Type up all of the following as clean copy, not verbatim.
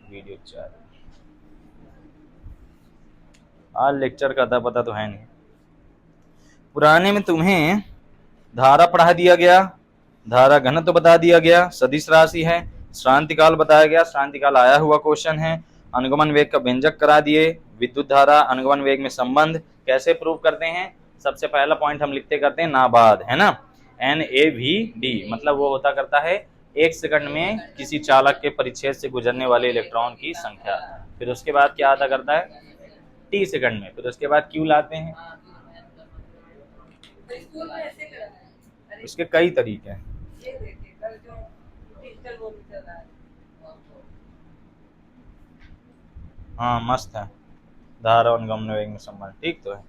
Video चालू। आज lecture का अता पता तो है नहीं। पुराने में तुम्हें धारा पढ़ा दिया गया, धारा घनत्व बता दिया गया, सदिश राशि है, श्रांतिकाल बताया गया, श्रांतिकाल आया हुआ क्वेश्चन है, अनुगमन वेग का व्यंजक करा दिए, विद्युत धारा अनुगमन वेग में संबंध कैसे प्रूव करते हैं। सबसे पहला पॉइंट हम लिखते करते हैं नाबाद, है ना, NaVd, मतलब वो होता करता है 1 सेकंड में किसी चालक के परिच्छेद से गुजरने वाले इलेक्ट्रॉन की संख्या। फिर उसके बाद क्या आता करता है T सेकंड में। फिर उसके बाद Q लाते हैं। उसके कई तरीके हैं। हाँ मस्त है, धारा अनुगमन वेग में संबंध, ठीक तो है।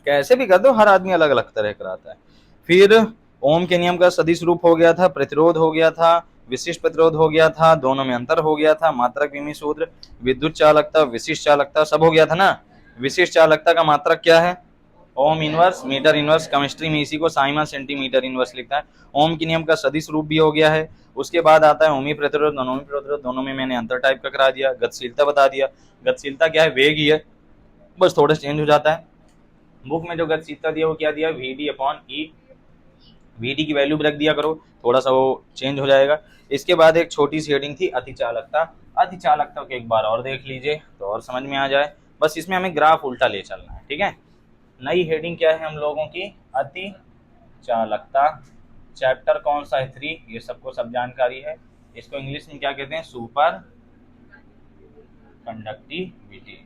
कैसे भी कर दो, हर आदमी अलग अलग तरह कराता है। फिर ओम के नियम का सदिश रूप हो गया था, प्रतिरोध हो गया था, विशिष्ट प्रतिरोध हो गया था, दोनों में अंतर हो गया था, मात्रक विमी सूत्र, विद्युत चालकता, विशिष्ट चालकता, सब हो गया था ना। विशिष्ट चालकता का मात्रक क्या है, ohm inverse meter inverse, chemistry में इसी को साइमन सेंटीमीटर इनवर्स लिखता है। ओम के नियम का सदिश रूप भी हो गया है। उसके बाद आता है ओमी प्रतिरोध, नॉनोमी प्रतिरोध, दोनों में मैंने अंतर टाइप का करा दिया। गतिशीलता बता दिया, गतिशीलता क्या है, वेग ही है, बस थोड़ा चेंज हो जाता है। बुक में जो गतिशीलता दिया वो क्या दिया, Vd/E, Vd की वैल्यू भी रख दिया करो, थोड़ा सा वो चेंज हो जाएगा। इसके बाद एक छोटी सी हेडिंग थी अतिचालकता। अतिचालकता को एक बार और देख लीजिए तो और समझ में आ जाए, बस इसमें हमें ग्राफ उल्टा ले चलना है, ठीक है। नई हेडिंग क्या है हम लोगों की, अति चालकता। चैप्टर कौन सा है, 3, ये सबको सब जानकारी है। इसको इंग्लिश में क्या कहते हैं, सुपर कंडक्टिविटी।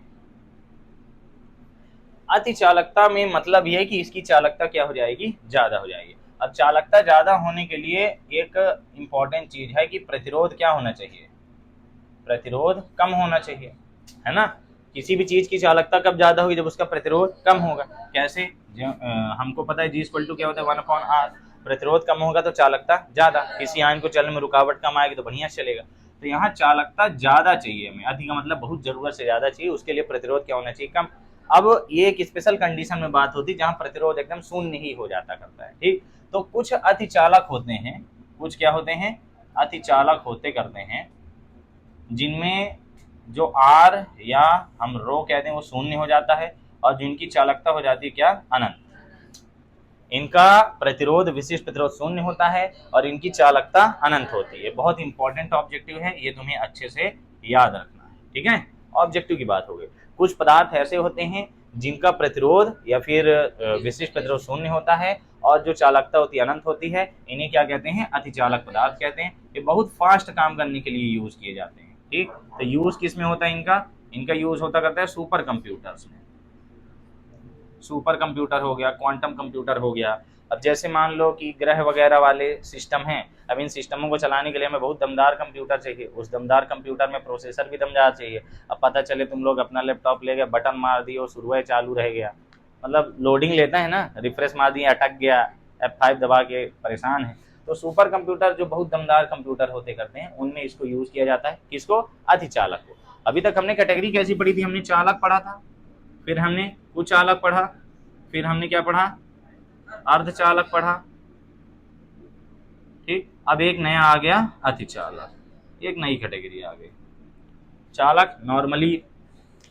अति चालकता में मतलब यह है कि इसकी चालकता क्या हो जाएगी, ज्यादा हो जाएगी। अब चालकता ज्यादा होने के लिए एक इंपॉर्टेंट चीज है कि प्रतिरोध क्या होना चाहिए, प्रतिरोध कम होना चाहिए, है ना। किसी भी चीज की चालकता कब ज्यादा होगी, जब उसका प्रतिरोध कम होगा। कैसे, हमको पता है G= क्या होता है, 1/R। प्रतिरोध कम होगा तो चालकता ज्यादा, किसी आयन को चलने में रुकावट कम आएगी तो बढ़िया चलेगा। तो यहाँ चालकता ज्यादा चाहिए हमें, अधिक का मतलब बहुत जरूरत से ज्यादा चाहिए, उसके लिए प्रतिरोध क्या होना चाहिए, कम। अब ये एक स्पेशल कंडीशन में बात होती है जहां प्रतिरोध एकदम शून्य ही हो जाता करता है, ठीक। तो कुछ अतिचालक होते हैं, कुछ क्या होते हैं, अतिचालक होते करते हैं, जिनमें जो R या हम रो कहते हैं वो शून्य हो जाता है, और जिनकी चालकता हो जाती है क्या, अनंत। इनका प्रतिरोध विशिष्ट प्रतिरोध शून्य होता है और इनकी चालकता अनंत होती है। बहुत इंपॉर्टेंट ऑब्जेक्टिव है, ये तुम्हें अच्छे से याद रखना है, ठीक है। ऑब्जेक्टिव की बात हो गई। कुछ पदार्थ ऐसे होते हैं जिनका प्रतिरोध या फिर विशिष्ट प्रतिरोध शून्य होता है और जो चालकता होती है अनंत होती है, इन्हें क्या कहते हैं, अतिचालक पदार्थ कहते हैं। ये बहुत फास्ट काम करने के लिए यूज किए जाते हैं, ठीक। तो यूज किस में होता है इनका, इनका यूज होता करता है सुपर कंप्यूटर्स में। सुपर कंप्यूटर हो गया, क्वांटम कंप्यूटर हो गया। अब जैसे मान लो कि ग्रह वगैरह वाले सिस्टम हैं, अब इन सिस्टमों को चलाने के लिए हमें बहुत दमदार कंप्यूटर चाहिए, उस दमदार कंप्यूटर में प्रोसेसर भी दमदार चाहिए। अब पता चले तुम लोग अपना लैपटॉप ले गए, बटन मार दिए और शुरू चालू रह गया, मतलब लोडिंग लेता है ना, रिफ्रेश मार दिए अटक गया, F5 दबा के परेशान है। तो सुपर कंप्यूटर जो बहुत दमदार कंप्यूटर होते करते हैं, उनमें इसको यूज किया जाता है, किसको, अतिचालक को। अभी तक हमने कैटेगरी कैसी पढ़ी थी, हमने चालक पढ़ा था, फिर हमने कुचालक पढ़ा, फिर हमने क्या पढ़ा, अर्धचालक पढ़ा, ठीक। अब एक नया आ गया अतिचालक, एक नई कैटेगरी आ गई। चालक नॉर्मली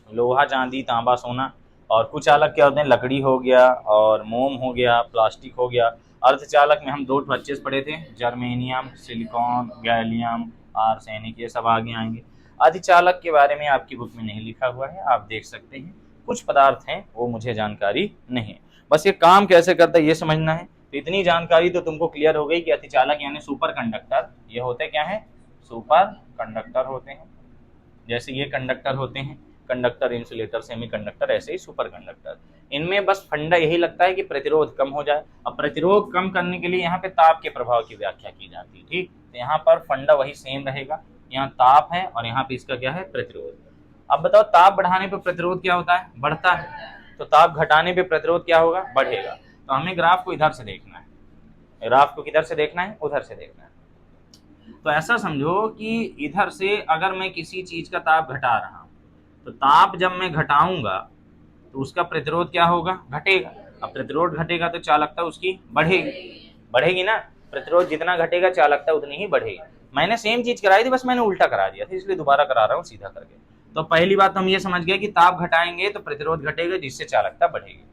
लोहा चांदी तांबा सोना, और कुचालक क्या होते हैं, लकड़ी हो गया और मोम हो गया, प्लास्टिक हो गया। अर्धचालक में हम 2 अच्छे से पढ़े थे, जर्मेनियम, सिलिकॉन, गैलियम, आर्सेनिक, ये सब आगे आएंगे। अधिचालक के बारे में आपकी बुक में नहीं लिखा हुआ है, आप देख सकते हैं। कुछ पदार्थ हैं वो मुझे जानकारी नहीं है, बस ये काम कैसे करता है ये समझना है। तो इतनी जानकारी तो तुमको क्लियर हो गई कि अतिचालक यानी सुपर कंडक्टर, ये होते क्या है, सुपर कंडक्टर होते हैं। जैसे ये कंडक्टर होते हैं, कंडक्टर, इंसुलेटर, सेमीकंडक्टर, ऐसे ही सुपर कंडक्टर। इनमें बस फंडा यही लगता है कि प्रतिरोध कम हो जाए। अब प्रतिरोध कम करने के लिए यहाँ पे ताप के प्रभाव की व्याख्या की जाती है, ठीक। तो यहाँ पर फंडा वही सेम रहेगा, यहाँ ताप है और यहाँ पे इसका क्या है, प्रतिरोध। अब बताओ ताप बढ़ाने पे प्रतिरोध क्या होता है, बढ़ता है, तो ताप घटाने पे प्रतिरोध क्या होगा, बढ़ेगा। तो हमें ग्राफ को इधर से देखना है, ग्राफ को किधर से देखना है, उधर से देखना है। तो ऐसा समझो कि इधर से अगर मैं किसी चीज का ताप घटा रहा हूं, तो ताप जब मैं घटाऊंगा तो उसका प्रतिरोध क्या होगा, घटेगा। अब प्रतिरोध घटेगा तो चालकता उसकी बढ़ेगी, बढ़ेगी ना। प्रतिरोध जितना घटेगा चालकता उतनी ही बढ़ेगी। मैंने सेम चीज कराई थी, बस मैंने उल्टा करा दिया था, इसलिए दोबारा करा रहा हूँ सीधा करके। तो पहली बात हम ये समझ गए कि ताप घटाएंगे तो प्रतिरोध घटेगा, जिससे चालकता बढ़ेगी।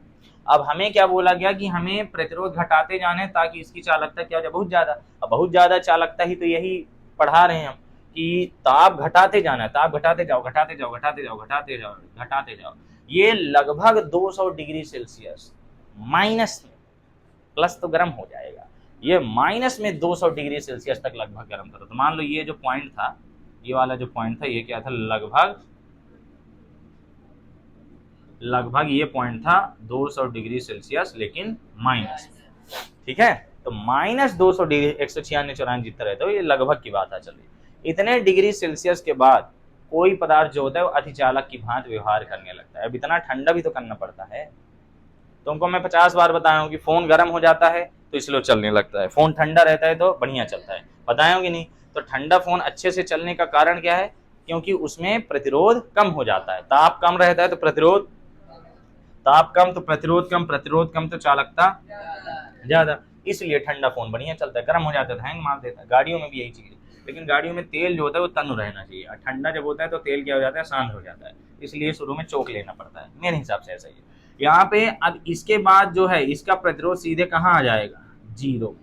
अब हमें क्या बोला गया कि हमें प्रतिरोध घटाते जाने ताकि इसकी चालकता क्या हो जाए, बहुत ज्यादा। अब बहुत ज्यादा चालकता ही तो यही पढ़ा रहे हैं हम कि ताप घटाते जाना है, ताप घटाते जाओ घटाते जाओ घटाते जाओ घटाते जाओ घटाते जाओ। ये लगभग 200 डिग्री सेल्सियस माइनस में, प्लस तो गर्म हो जाएगा, ये माइनस में 200 डिग्री सेल्सियस तक लगभग गर्म करो। तो मान लो ये जो पॉइंट था, ये वाला जो पॉइंट था, ये क्या था, लगभग ये पॉइंट था 200 डिग्री सेल्सियस, लेकिन माइनस। ठीक है, तो माइनस 200 डिग्री, 196 जितना रहता है, ये लगभग की बात आ चल रही। इतने डिग्री सेल्सियस के बाद कोई पदार्थ जो होता है वो अतिचालक की भांति व्यवहार करने लगता है। अब इतना ठंडा भी तो करना पड़ता है। तुमको मैं 50 बार बताया हूँ कि फोन गर्म हो जाता है तो स्लो चलने लगता है, फोन ठंडा रहता है तो बढ़िया चलता है, बताया हूँ कि नहीं। तो ठंडा फोन अच्छे से चलने का कारण क्या है, क्योंकि उसमें प्रतिरोध कम हो जाता है, ताप कम रहता है तो प्रतिरोध, ताप कम तो प्रतिरोध कम, प्रतिरोध कम तो चालकता ज्यादा, इसलिए ठंडा फोन बढ़िया चलता है। गर्म हो जाता है तो हैंग मार देता है। गाड़ियों में भी यही चीज है, लेकिन गाड़ियों में तेल जो होता है वो तनु रहना चाहिए, और ठंडा जब होता है तो तेल क्या हो जाता है, शांत हो जाता है, इसलिए शुरू में चोक लेना पड़ता है, मेरे हिसाब से ऐसा ही है। यहाँ पे अब इसके बाद जो है इसका प्रतिरोध सीधे कहाँ आ जाएगा, जीरो।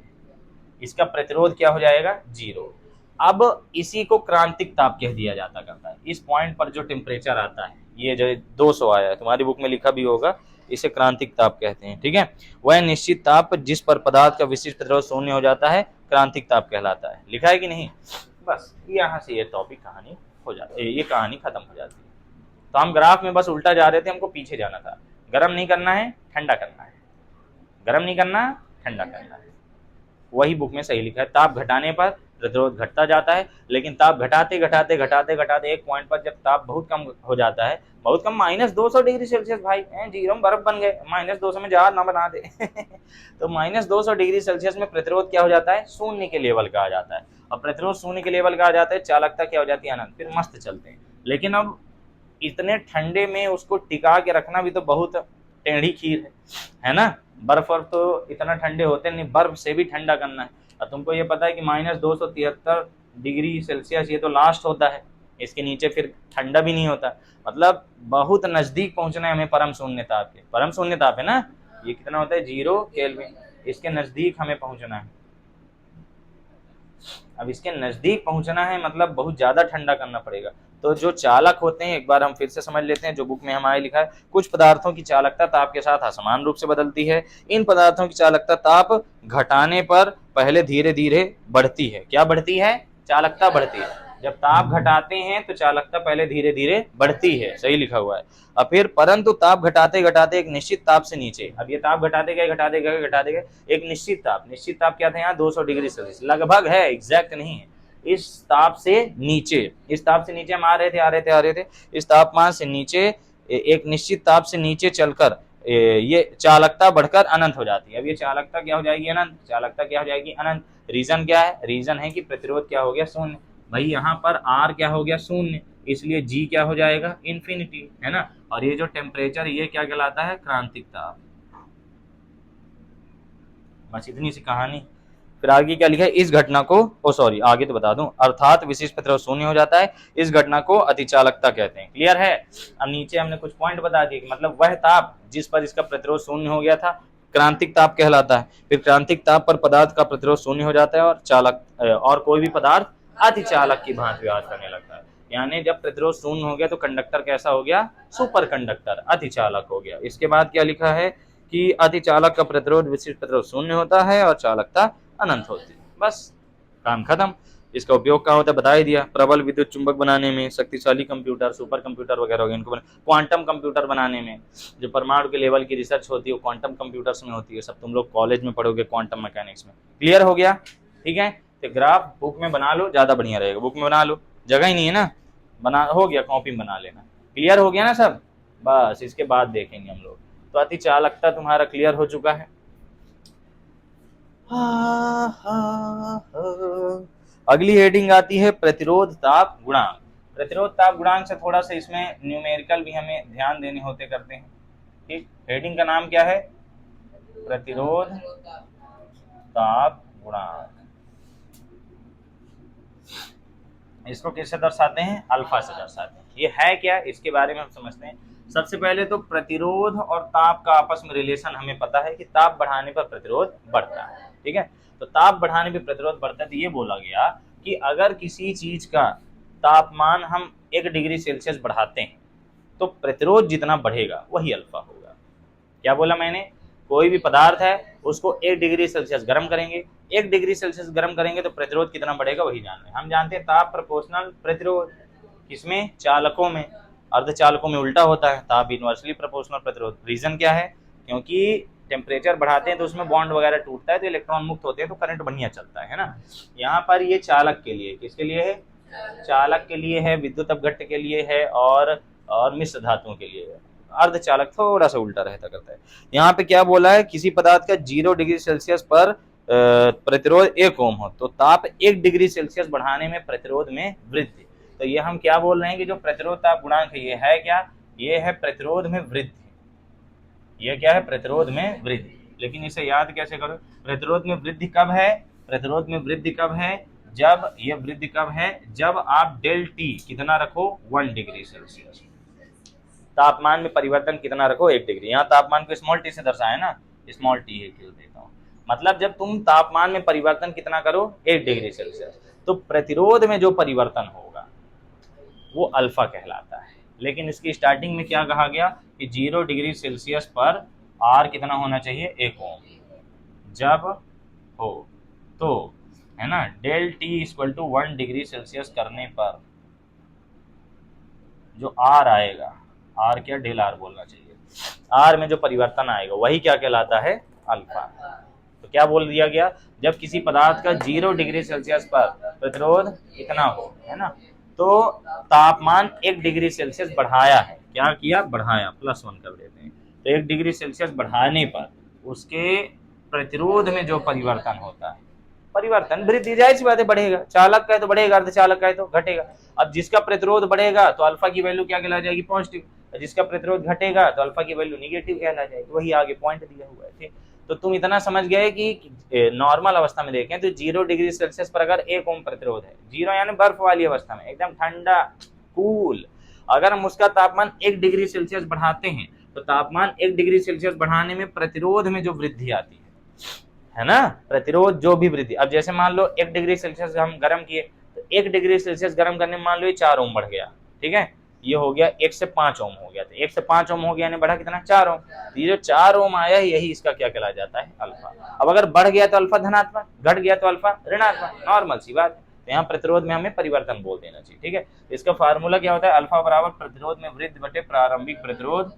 इसका प्रतिरोध क्या हो जाएगा, जीरो। अब इसी को क्रांतिक ताप कह दिया जाता करता है। इस पॉइंट पर जो टेम्परेचर आता है, ये जो 200 आया है, तुम्हारी बुक में लिखा भी होगा, इसे क्रांतिक ताप कहते हैं। ठीक है, वह निश्चित ताप जिस पर पदार्थ का विशिष्ट प्रतिरोध शून्य हो जाता है क्रांतिक ताप कहलाता है। लिखा है कि नहीं। बस यहाँ से ये टॉपिक कहानी हो जाती है, ये कहानी खत्म हो जाती है। तो हम ग्राफ में बस उल्टा जा रहे थे, हमको पीछे जाना था। गर्म नहीं करना है, ठंडा करना है, गर्म नहीं करना, ठंडा करना है, वही बुक में सही लिखा है। ताप घटाने पर प्रतिरोध घटता जाता है, लेकिन ताप घटाते घटाते घटाते घटाते एक पॉइंट पर जब ताप बहुत कम हो जाता है, बहुत कम, माइनस 200 डिग्री सेल्सियस, भाई जीरो में बर्फ बन गए, माइनस 200 में जहाज ना बना दे तो माइनस 200 डिग्री सेल्सियस में प्रतिरोध क्या हो जाता है, शून्य के लेवल का आ जाता है। और प्रतिरोध शून्य के लेवल का आ जाता है, चालकता क्या हो जाती है, अनंत, फिर मस्त चलते हैं। लेकिन अब इतने ठंडे में उसको टिका के रखना भी तो बहुत टेढ़ी खीर है ना। बर्फ और तो इतना ठंडे होते नहीं, बर्फ से भी ठंडा करना है। और तुमको ये पता है कि माइनस 273 डिग्री सेल्सियस ये तो लास्ट होता है, इसके नीचे फिर ठंडा भी नहीं होता। मतलब बहुत नजदीक पहुंचना है हमें परम शून्य ताप के। परम शून्य ताप है ना, ये कितना होता है, 0 केल्विन, इसके नजदीक हमें पहुंचना है। अब इसके नजदीक पहुंचना है मतलब बहुत ज्यादा ठंडा करना पड़ेगा। तो जो चालक होते हैं, एक बार हम फिर से समझ लेते हैं, जो बुक में हमारे लिखा है, कुछ पदार्थों की चालकता ताप के साथ असमान रूप से बदलती है। इन पदार्थों की चालकता ताप घटाने पर पहले धीरे धीरे बढ़ती है। क्या बढ़ती है, चालकता बढ़ती है। जब ताप घटाते हैं तो चालकता पहले धीरे धीरे बढ़ती है, सही लिखा हुआ है। और फिर परंतु ताप घटाते घटाते एक निश्चित ताप से नीचे, अब ये ताप घटाते गए घटाते गए घटाते गए एक निश्चित ताप क्या था यहाँ, 200 डिग्री सेल्सियस, लगभग है, एग्जैक्ट नहीं है। इस ताप से नीचे, इस ताप से नीचे हम आ रहे थे, इस तापमान से नीचे एक निश्चित ताप से नीचे चलकर ये चालकता बढ़कर अनंत हो जाती है। अब ये चालकता क्या हो जाएगी, अनंत, चालकता क्या हो जाएगी, अनंत। रीजन क्या है, रीजन है कि प्रतिरोध क्या हो गया, शून्य। भाई यहाँ पर आर क्या हो गया, शून्य, इसलिए जी क्या हो जाएगा, इन्फिनिटी, है ना। और ये जो टेम्परेचर, ये क्या कहलाता है, क्रांतिक ताप। बस इतनी सी कहानी। फिर आगे क्या लिखा है, इस घटना को सॉरी आगे तो बता दूं, अर्थात विशिष्ट प्रतिरोध शून्य हो जाता है, इस घटना को अतिचालकता कहते हैं। क्लियर है। अब नीचे हमने कुछ पॉइंट बता दिए कि मतलब वह ताप जिस पर इसका प्रतिरोध शून्य हो गया था क्रांतिक ताप कहलाता है। फिर क्रांतिक ताप पर पदार्थ का प्रतिरोध शून्य हो जाता है और चालक और कोई भी पदार्थ अतिचालक की भांति व्यवहार करने लगता है। यानी जब प्रतिरोध शून्य हो गया तो कंडक्टर कैसा हो गया, सुपर कंडक्टर, अतिचालक हो गया। इसके बाद क्या लिखा है कि अतिचालक का प्रतिरोध विशिष्ट प्रतिरोध शून्य होता है और चालकता अनंत होती है। बस काम खत्म। इसका उपयोग क्या होता है बता ही दिया, प्रबल विद्युत चुंबक बनाने में, शक्तिशाली कंप्यूटर, सुपर कंप्यूटर वगैरह हो गए इनको, क्वांटम कंप्यूटर बनाने में, जो परमाणु के लेवल की रिसर्च होती है वो क्वांटम कंप्यूटर्स में होती है। सब तुम लोग कॉलेज में पढ़ोगे क्वांटम मैकेनिक्स में। क्लियर हो गया, ठीक है। तो ग्राफ बुक में बना लो, ज्यादा बढ़िया रहेगा। बुक में बना लो, जगह ही नहीं है ना, बना हो गया, कॉपी में बना लेना। क्लियर हो गया ना सब। बस इसके बाद देखेंगे हम लोग। तो अतिचालकता तुम्हारा क्लियर हो चुका है। अगली हेडिंग आती है प्रतिरोध ताप गुणांक। प्रतिरोध ताप गुणांक से थोड़ा सा इसमें न्यूमेरिकल भी हमें ध्यान देने होते करते हैं। ठीक, हेडिंग का नाम क्या है, प्रतिरोध ताप गुणांक। इसको किससे दर्शाते हैं? अल्फा से दर्शाते हैं। ये है क्या, इसके बारे में हम समझते हैं। सबसे पहले तो प्रतिरोध और ताप का आपस में रिलेशन हमें पता है कि ताप बढ़ाने पर प्रतिरोध बढ़ता है, ठीक है। तो ताप बढ़ाने पर प्रतिरोध बढ़ता है, तो ये बोला गया कि अगर किसी चीज का तापमान हम 1 डिग्री सेल्सियस बढ़ाते हैं तो प्रतिरोध जितना बढ़ेगा वही अल्फा होगा। क्या बोला मैंने? कोई भी पदार्थ है उसको 1 डिग्री सेल्सियस गर्म करेंगे, 1 डिग्री सेल्सियस गर्म करेंगे तो प्रतिरोध कितना बढ़ेगा वही जान रहे हैं। हम जानते हैं ताप प्रोपोर्शनल प्रतिरोध किसमें? चालकों में। अर्धचालकों में उल्टा होता है, ताप इनवर्सली प्रोपोर्शनल प्रतिरोध। रीजन क्या है? क्योंकि टेम्परेचर बढ़ाते हैं तो उसमें बॉन्ड वगैरह टूटता है तो इलेक्ट्रॉन मुक्त होते हैं तो करंट बढ़िया चलता है ना। यहाँ पर ये चालक के लिए, किसके लिए है? चालक के लिए है, विद्युत अपघट्य के लिए है और मिश्र धातुओं के लिए है। अर्धचालक थोड़ा सा उल्टा रहता करता है। यहाँ पे क्या बोला है? किसी पदार्थ का 0 डिग्री सेल्सियस पर प्रतिरोध 1 ओम हो तो ताप 1 डिग्री सेल्सियस बढ़ाने में प्रतिरोध में वृद्धि। तो ये हम क्या बोल रहे हैं कि जो प्रतिरोध ताप गुणांक है ये है क्या? ये है प्रतिरोध में वृद्धि। ये क्या है? प्रतिरोध में वृद्धि। लेकिन इसे याद कैसे करो? प्रतिरोध में वृद्धि कब है? प्रतिरोध में वृद्धि कब है? जब ये वृद्धि कब है? जब आप डेल टी कितना रखो? 1 डिग्री सेल्सियस। तापमान में परिवर्तन कितना रखो? 1 डिग्री। यहाँ तापमान को स्मॉल टी से दर्शाया ना, स्मॉल टी है क्यों देता हूँ। मतलब जब तुम तापमान में परिवर्तन कितना करो? 1 डिग्री सेल्सियस, तो प्रतिरोध में जो परिवर्तन होगा वो अल्फा कहलाता है। लेकिन इसकी स्टार्टिंग में क्या कहा गया कि 0 डिग्री सेल्सियस पर आर कितना होना चाहिए? 1 ओम। जब हो तो है ना del T equal to 1 degree Celsius करने पर जो आर आएगा, आर क्या? डेल आर बोलना चाहिए। आर में जो परिवर्तन आएगा वही क्या कहलाता है? अल्फा। तो क्या बोल दिया गया? जब किसी पदार्थ का 0 डिग्री सेल्सियस पर प्रतिरोध कितना हो, है ना, तो तापमान 1 डिग्री सेल्सियस बढ़ाया है। क्या किया? बढ़ाया, +1 कर देते हैं। तो 1 डिग्री सेल्सियस बढ़ाने पर उसके प्रतिरोध में जो परिवर्तन होता है, परिवर्तन वृद्धि, जाहिर सी बात है बढ़ेगा। चालक का है तो बढ़ेगा, अर्धचालक का है तो घटेगा। अब जिसका प्रतिरोध बढ़ेगा तो अल्फा की वैल्यू क्या कहला जाएगी? पॉजिटिव। जिसका प्रतिरोध घटेगा तो अल्फा की वैल्यू निगेटिव कहला जाएगी। वही आगे पॉइंट दिया हुआ है, ठीक। तो तुम इतना समझ गए कि नॉर्मल अवस्था में देखें तो 0 डिग्री सेल्सियस पर अगर 1 ओम प्रतिरोध है, 0 यानी बर्फ वाली अवस्था में, एकदम ठंडा कूल, अगर हम उसका तापमान 1 डिग्री सेल्सियस बढ़ाते हैं तो तापमान 1 डिग्री सेल्सियस बढ़ाने में प्रतिरोध में जो वृद्धि आती है ना, प्रतिरोध जो भी वृद्धि। अब जैसे मान लो 1 डिग्री सेल्सियस हम गर्म किए तो 1 डिग्री सेल्सियस गर्म करने में मान लो ये 4 ओम बढ़ गया, ठीक है। ये हो गया 1 से 5 ओम हो गया, तो 1 से 5 ओम हो गया यानी बढ़ा कितना? 4 ओम। ये जो 4 ओम आया यही इसका क्या कहला जाता है? अल्फा। अब अगर बढ़ गया तो अल्फा धनात्मक, घट गया तो अल्फा ऋणात्मक, नॉर्मल सी बात है। तो यहाँ प्रतिरोध में हमें परिवर्तन बोल देना चाहिए, ठीक है। इसका फार्मूला क्या होता है? अल्फा बराबर प्रतिरोध में वृद्धि बटे प्रारंभिक प्रतिरोध,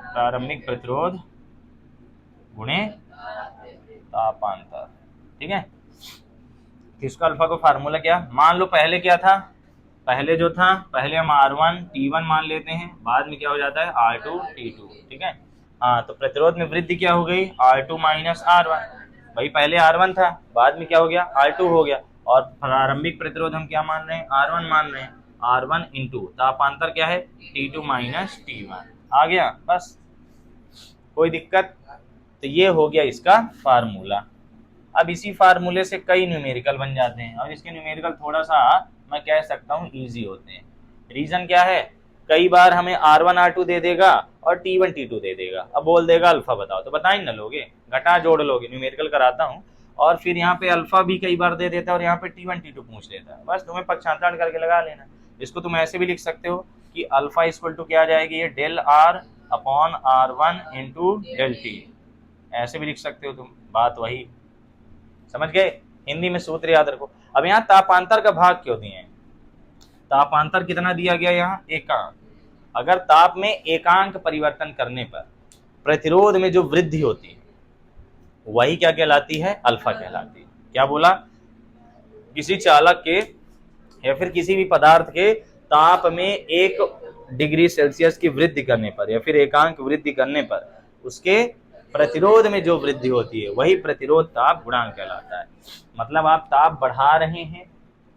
प्रारंभिक प्रतिरोध गुणे तापांतर, ठीक है। इसका अल्फा को फार्मूला क्या? मान लो पहले क्या था? पहले जो था, पहले हम R1 T1 मान लेते हैं, बाद में क्या हो जाता है? R2 T2, ठीक है। हाँ, तो प्रतिरोध में वृद्धि क्या हो गई? R2 minus R1। भाई पहले R1 था, बाद में क्या हो गया? R2 हो गया। और प्रारंभिक प्रतिरोध हम क्या मान रहे हैं? R1 मान रहे हैं। R1 इंटू तापांतर क्या है? T2 minus T1। आ गया? बस, कोई दिक्कत? तो ये हो गया इसका फार्मूला। अब इसी फार्मूले से कई न्यूमेरिकल बन जाते हैं और इसके न्यूमेरिकल थोड़ा सा मैं कह सकता हूँ इजी होते हैं। रीजन क्या है? कई बार हमें R1 R2 दे देगा और T1 T2 दे देगा, अब बोल देगा अल्फा बताओ, तो बता ही ना लोगे, घटा जोड़ लोगे। न्यूमेरिकल कराता हूँ और फिर यहाँ पे अल्फा भी कई बार दे देता है और यहाँ पे T1 T2 पूछ लेता है, बस तुम्हें पक्षांतरण करके लगा लेना। इसको तुम ऐसे भी लिख सकते हो कि अल्फा इक्वल टू क्या आ जाएगी? ये del R upon R1 into del T, ऐसे भी लिख सकते हो तुम, बात वही। समझ गए? हिंदी में सूत्र याद रखो। अब यहाँ तापांतर का भाग क्यों दिए हैं? तापांतर कितना दिया गया? यहाँ एकांक। अगर ताप में एकांक परिवर्तन करने पर प्रतिरोध में जो वृद्धि होती है वही क्या कहलाती है? अल्फा कहलाती है। क्या बोला? किसी चालक के या फिर किसी भी पदार्थ के ताप में 1 डिग्री सेल्सियस की वृद्धि करने पर या फिर एकांक वृद्धि करने पर उसके प्रतिरोध में जो वृद्धि होती है वही प्रतिरोध ताप गुणांक कहलाता है। मतलब आप ताप बढ़ा रहे हैं